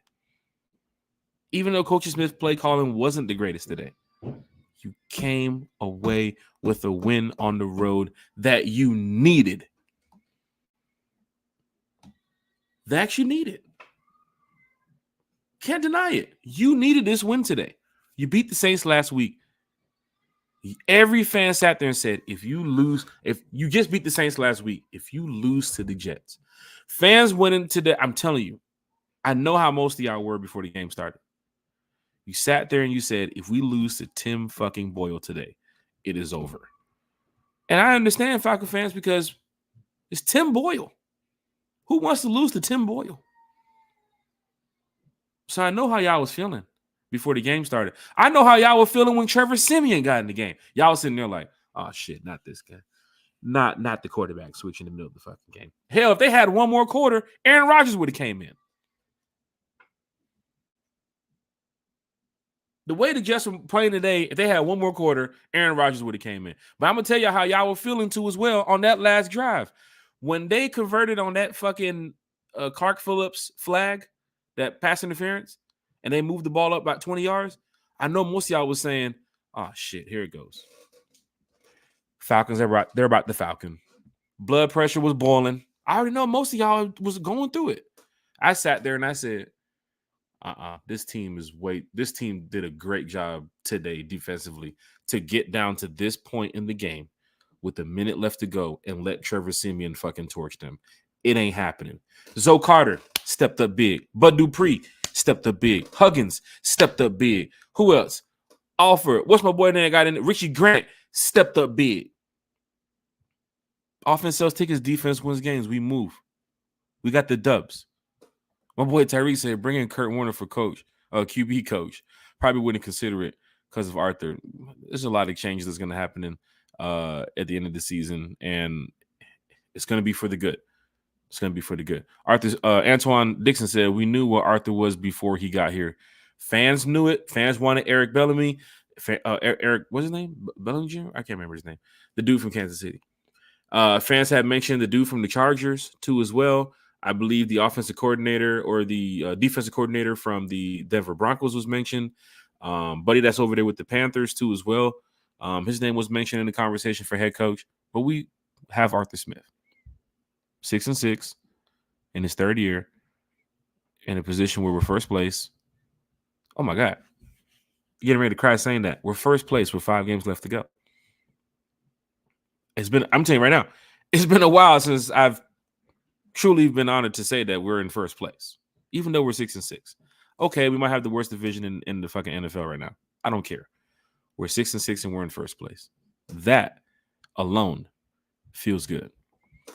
even though Coach Smith's play calling wasn't the greatest today, you came away with a win on the road that you needed. That you needed. Can't deny it. You needed this win today. You beat the Saints last week. Every fan sat there and said, if you just beat the Saints last week, if you lose to the Jets, fans went into the, I'm telling you, I know how most of y'all were before the game started. You sat there and you said, if we lose to Tim fucking Boyle today, it is over. And I understand Falcon fans because it's Tim Boyle. Who wants to lose to Tim Boyle? So I know how y'all was feeling before the game started. I know how y'all were feeling when Trevor Siemian got in the game. Y'all was sitting there like, oh shit, not this guy. Not the quarterback switch in the middle of the fucking game. Hell, if they had one more quarter, Aaron Rodgers would have came in. The way the Jets were playing today, if they had one more quarter, Aaron Rodgers would have came in. But I'm going to tell you how y'all were feeling too as well on that last drive. When they converted on that fucking Clark Phillips flag, that pass interference, and they moved the ball up about 20 yards, I know most of y'all was saying, oh, shit, here it goes. Falcons, they're about the Falcon. Blood pressure was boiling. I already know most of y'all was going through it. I sat there and I said, this team did a great job today defensively to get down to this point in the game with a minute left to go and let Trevor Siemian fucking torch them. It ain't happening. Zoe Carter stepped up big. Bud Dupree stepped up big. Huggins stepped up big. Who else? Alford. What's my boy name got in it? Richie Grant stepped up big. Offense sells tickets, defense wins games. We move. We got the dubs. My boy Tyreek said, bring in Kurt Warner for QB coach. Probably wouldn't consider it because of Arthur. There's a lot of changes that's going to happen at the end of the season, and it's going to be for the good. It's going to be for the good. Antoine Dixon said, we knew what Arthur was before he got here. Fans knew it. Fans wanted Eric Bellamy. Eric, what's his name? Bellamy Jr.? I can't remember his name. The dude from Kansas City. Fans had mentioned the dude from the Chargers, too, as well. I believe the offensive coordinator or the defensive coordinator from the Denver Broncos was mentioned. Buddy that's over there with the Panthers, too, as well. His name was mentioned in the conversation for head coach. But we have Arthur Smith. 6-6 in his third year in a position where we're first place. Oh, my God. You're getting ready to cry saying that. We're first place with 5 games left to go. I'm telling you right now, it's been a while since I've truly been honored to say that we're in first place, even though we're 6-6. Okay, we might have the worst division in the fucking NFL right now. I don't care. We're 6-6 and we're in first place. That alone feels good.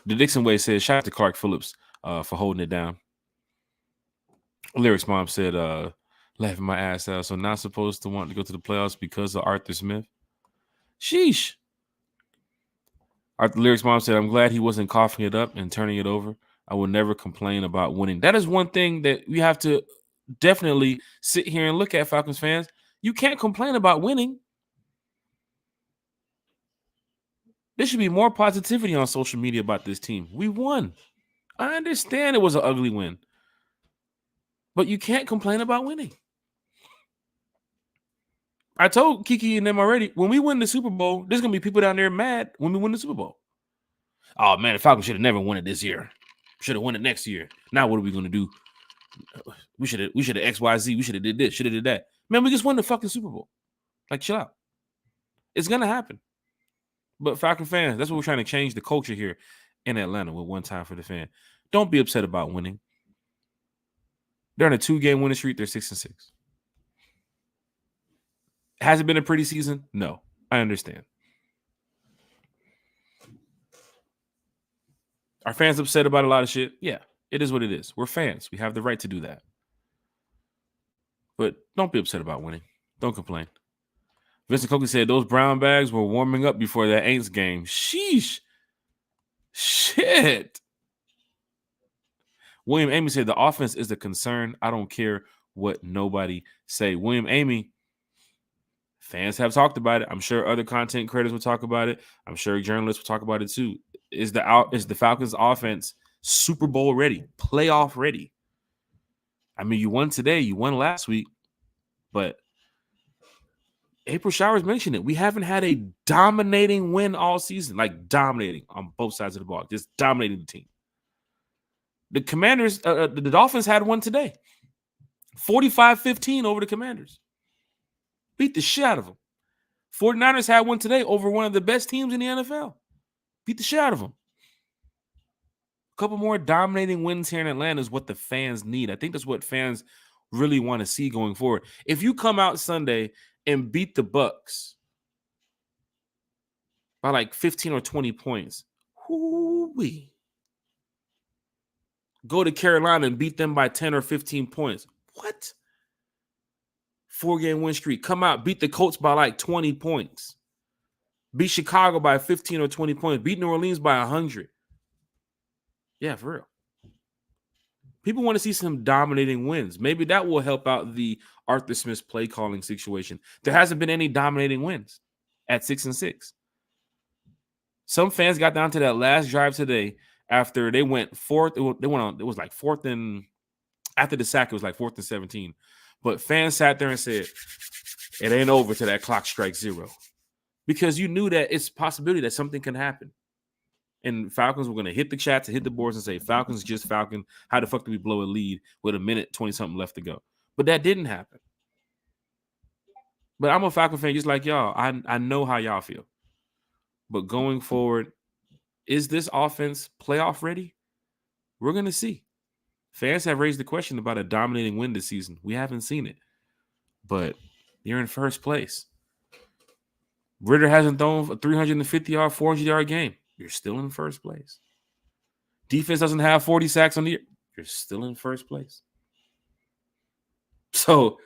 The Dixon Way says, shout out to Clark Phillips for holding it down. Lyric's mom said, laughing my ass out. So not supposed to want to go to the playoffs because of Arthur Smith? Sheesh. Lyric's mom said, I'm glad he wasn't coughing it up and turning it over. I will never complain about winning. That is one thing that we have to definitely sit here and look at, Falcons fans. You can't complain about winning. There should be more positivity on social media about this team. We won. I understand it was an ugly win. But you can't complain about winning. I told Kiki and them already, when we win the Super Bowl, there's going to be people down there mad when we win the Super Bowl. Oh, man, the Falcons should have never won it this year. Should have won it next year. Now what are we going to do? We should have XYZ. We should have did this. Should have did that. Man, we just won the fucking Super Bowl. Like, chill out. It's going to happen. But Falcon fans, that's what we're trying to change the culture here in Atlanta with one time for the fan. Don't be upset about winning. They're on a 2-game winning streak. They're 6-6. Has it been a pretty season? No. I understand. Are fans upset about a lot of shit? Yeah, it is what it is. We're fans. We have the right to do that. But don't be upset about winning. Don't complain. Vincent Coakley said those brown bags were warming up before that Aints game. Sheesh. Shit. William Amy said the offense is a concern. I don't care what nobody say. William Amy, Fans have talked about it. I'm sure other content creators will talk about it. I'm sure journalists will talk about it too. Is the Falcons offense Super Bowl ready, playoff ready? I mean, you won today, you won last week, but April Showers mentioned it. We haven't had a dominating win all season, like dominating on both sides of the ball, just dominating the team. The Commanders, the Dolphins had one today, 45-15 over the Commanders. Beat the shit out of them. 49ers had one today over one of the best teams in the NFL. Beat the shit out of them. A couple more dominating wins here in Atlanta is what the fans need. I think that's what fans really want to see going forward. If you come out Sunday and beat the Bucks by like 15 or 20 points, whoo-wee. Go to Carolina and beat them by 10 or 15 points. What? 4-game win streak. Come out, beat the Colts by like 20 points. Beat Chicago by 15 or 20 points. Beat New Orleans by 100. Yeah, for real. People want to see some dominating wins. Maybe that will help out the Arthur Smith's play calling situation. There hasn't been any dominating wins at 6-6. Some fans got down to that last drive today after they went fourth. They went on. It was like fourth and after the sack, it was like 4th and 17. But fans sat there and said, "It ain't over till that clock strikes 0," because you knew that it's a possibility that something can happen. And Falcons were going to hit the chats and hit the boards and say, Falcons just Falcon. How the fuck do we blow a lead with a minute, 20-something left to go? But that didn't happen. But I'm a Falcon fan just like y'all. I know how y'all feel. But going forward, is this offense playoff ready? We're going to see. Fans have raised the question about a dominating win this season. We haven't seen it. But you're in first place. Ritter hasn't thrown a 350-yard, 400-yard game. You're still in first place. Defense doesn't have 40 sacks on the year. You're still in first place. So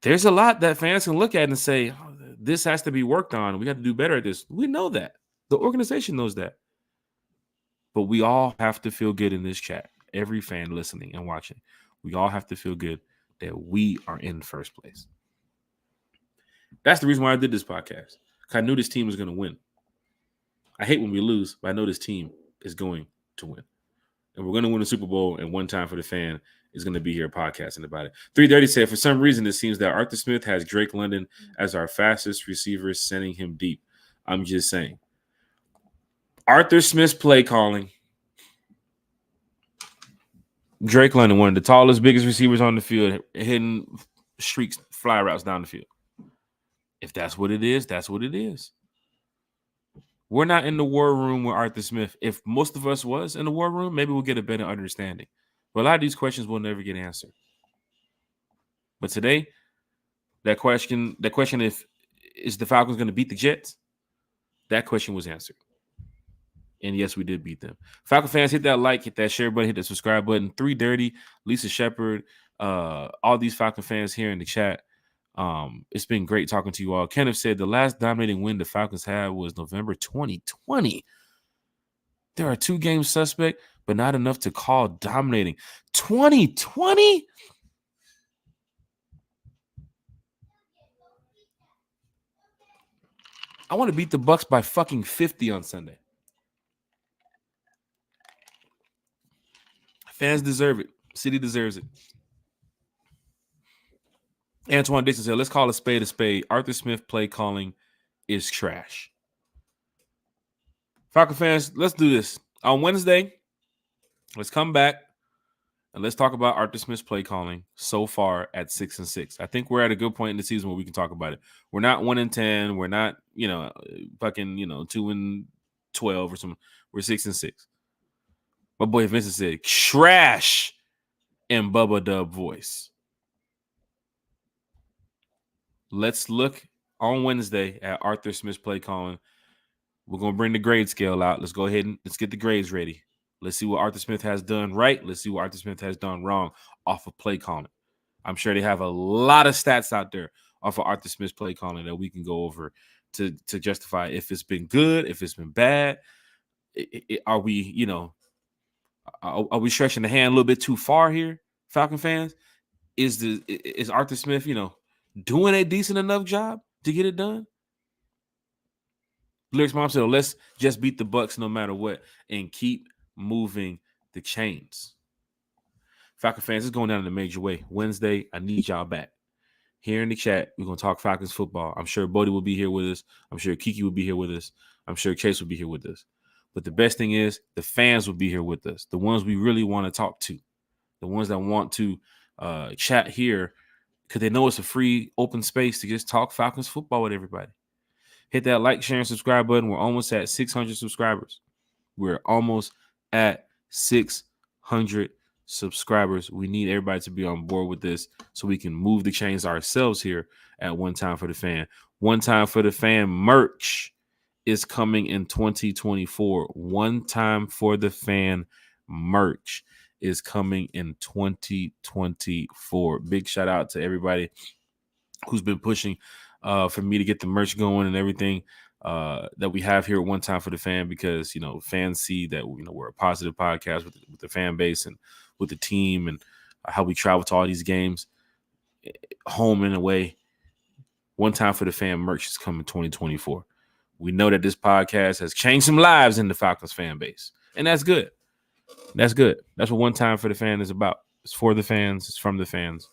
there's a lot that fans can look at and say, oh, this has to be worked on. We have to do better at this. We know that. The organization knows that. But we all have to feel good in this chat. Every fan listening and watching, we all have to feel good that we are in first place. That's the reason why I did this podcast. I knew this team was going to win. I hate when we lose, but I know this team is going to win. And we're going to win the Super Bowl, and one time for the fan is going to be here podcasting about it. 330 said, for some reason, it seems that Arthur Smith has Drake London as our fastest receiver, sending him deep. I'm just saying. Arthur Smith's play calling. Drake London, one of the tallest, biggest receivers on the field, hitting streaks, fly routes down the field. If that's what it is, that's what it is. We're not in the war room with Arthur Smith. If most of us was in the war room, maybe we'll get a better understanding. But a lot of these questions will never get answered. But today, that question if is the Falcons going to beat the Jets? That question was answered. And yes, we did beat them. Falcon fans, hit that like, hit that share button, hit that subscribe button. 330, Lisa Shepard, all these Falcon fans here in the chat. It's been great talking to you all. Kenneth said the last dominating win the Falcons had was November 2020. There are 2 games suspect, but not enough to call dominating. 2020? I want to beat the Bucks by fucking 50 on Sunday. Fans deserve it. City deserves it. Antoine Dixon said, let's call a spade a spade. Arthur Smith play calling is trash. Falcon fans, let's do this. On Wednesday, let's come back and let's talk about Arthur Smith's play calling so far at 6-6. I think we're at a good point in the season where we can talk about it. We're not 1-10. We're not, fucking, 2-12 or something. We're 6-6. My boy Vincent said, trash in Bubba Dub voice. Let's look on Wednesday at Arthur Smith's play calling. We're going to bring the grade scale out. Let's go ahead and let's get the grades ready. Let's see what Arthur Smith has done right. Let's see what Arthur Smith has done wrong off of play calling. I'm sure they have a lot of stats out there off of Arthur Smith's play calling that we can go over to justify if it's been good, if it's been bad. Are we, are we stretching the hand a little bit too far here, Falcon fans? Is Arthur Smith, doing a decent enough job to get it done. Lyric's mom said, let's just beat the Bucks no matter what and keep moving the chains. Falcon fans, it's going down in a major way. Wednesday, I need y'all back. Here in the chat, we're going to talk Falcons football. I'm sure Bodie will be here with us. I'm sure Kiki will be here with us. I'm sure Chase will be here with us. But the best thing is the fans will be here with us, the ones we really want to talk to, the ones that want to chat here because they know it's a free open space to just talk Falcons football with everybody. Hit that like, share, and subscribe button. We're almost at 600 subscribers. We're almost at 600 subscribers. We need everybody to be on board with this so we can move the chains ourselves here at One Time for the Fan. One Time for the Fan merch is coming in 2024. One Time for the Fan merch is coming in 2024. Big shout out to everybody who's been pushing for me to get the merch going and everything that we have here at One Time for the Fan, because, you know, fans see that, you know, we're a positive podcast with the fan base and with the team and how we travel to all these games, home and away. One Time for the Fan merch is coming 2024. We know that this podcast has changed some lives in the Falcons fan base, and that's good. That's good. That's what One Time for the Fan is about. It's for the fans. It's from the fans.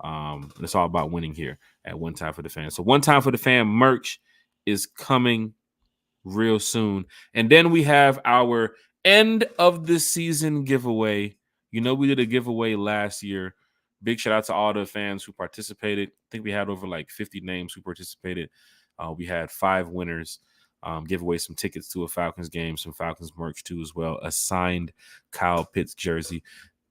And it's all about winning here at One Time for the Fan. So One Time for the Fan merch is coming real soon. And then we have our end of the season giveaway. You know, we did a giveaway last year. Big shout out to all the fans who participated. I think we had over like 50 names who participated. We had 5 winners. Give away some tickets to a Falcons game, some Falcons merch too as well. A signed Kyle Pitts jersey.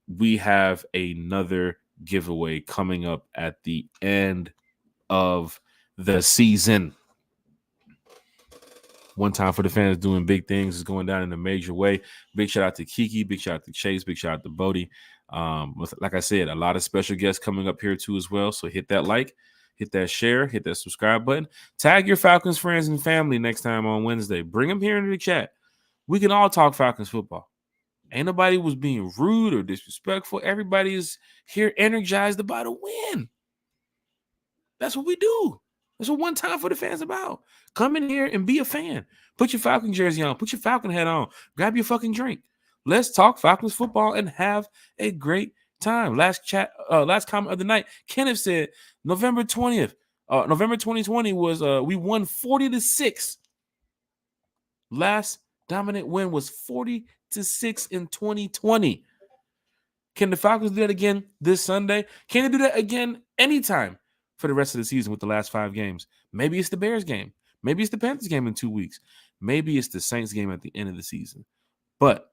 We have another giveaway coming up at the end of the season. One Time for the Fans doing big things, is going down in a major way. Big shout out to Kiki, big shout out to Chase, big shout out to Bodie. Like I said, a lot of special guests coming up here too as well. So hit that like, hit that share, hit that subscribe button. Tag your Falcons friends and family next time on Wednesday. Bring them here into the chat. We can all talk Falcons football. Ain't nobody was being rude or disrespectful. Everybody is here energized about a win. That's what we do. That's what One Time for the Fans about. Come in here and be a fan. Put your Falcon jersey on. Put your Falcon hat on. Grab your fucking drink. Let's talk Falcons football and have a great time. Last comment of the night, Kenneth said November 20th. November 2020 was we won 40-6. Last dominant win was 40-6 in 2020. Can the Falcons do that again this Sunday? Can they do that again anytime for the rest of the season with the last 5 games? Maybe it's the Bears game. Maybe it's the Panthers game in 2 weeks. Maybe it's the Saints game at the end of the season. But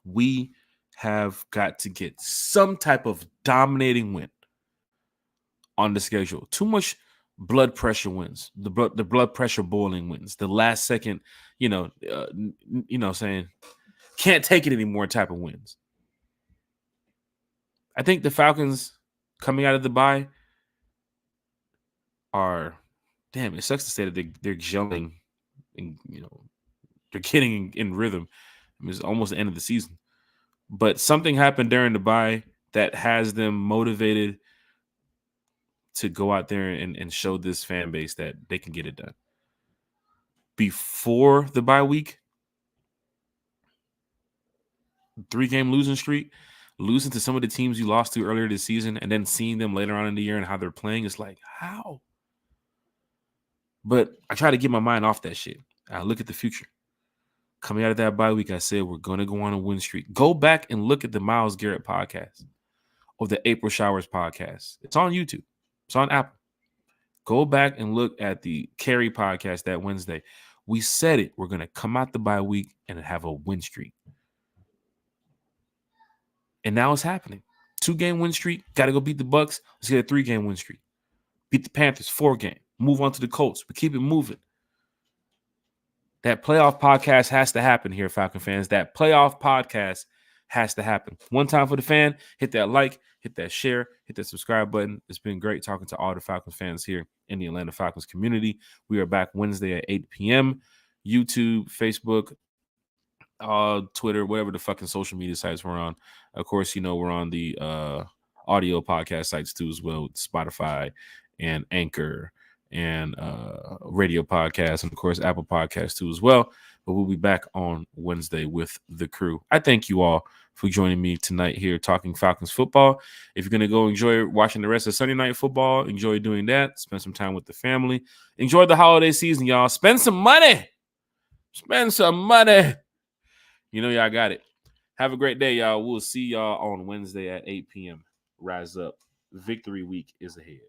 we have got to get some type of dominating win on the schedule. Too much blood pressure wins, the blood pressure boiling wins, the last second, saying can't take it anymore type of wins. I think the Falcons coming out of the bye are, damn, it sucks to say that they're gelling and, they're getting in rhythm. I mean, it's almost the end of the season. But something happened during the bye that has them motivated to go out there and show this fan base that they can get it done. Before the bye week, 3-game losing streak, losing to some of the teams you lost to earlier this season, and then seeing them later on in the year and how they're playing, it's like, how? But I try to get my mind off that shit. I look at the future. Coming out of that bye week, I said we're going to go on a win streak. Go back and look at the Myles Garrett podcast or the April Showers podcast. It's on YouTube. It's on Apple. Go back and look at the Carey podcast that Wednesday. We said it. We're going to come out the bye week and have a win streak. And now it's happening. 2-game win streak. Got to go beat the Bucks. Let's get a 3-game win streak. Beat the Panthers, 4-game. Move on to the Colts. We keep it moving. That playoff podcast has to happen here, Falcon fans. That playoff podcast has to happen. One Time for the Fan. Hit that like, hit that share, hit that subscribe button. It's been great talking to all the Falcons fans here in the Atlanta Falcons community. We are back Wednesday at 8 p.m. YouTube, Facebook, Twitter, whatever the fucking social media sites we're on. Of course, we're on the audio podcast sites too as well, Spotify and Anchor and radio podcast, and of course Apple Podcasts too as well. But we'll be back on Wednesday with the crew. I thank you all for joining me tonight here talking Falcons football. If you're going to go enjoy watching the rest of Sunday night football, enjoy doing that. Spend some time with the family. Enjoy the holiday season, y'all. Spend some money. Spend some money. You know y'all got it. Have a great day, y'all. We'll see y'all on Wednesday at 8 p.m. Rise Up. Victory week is ahead.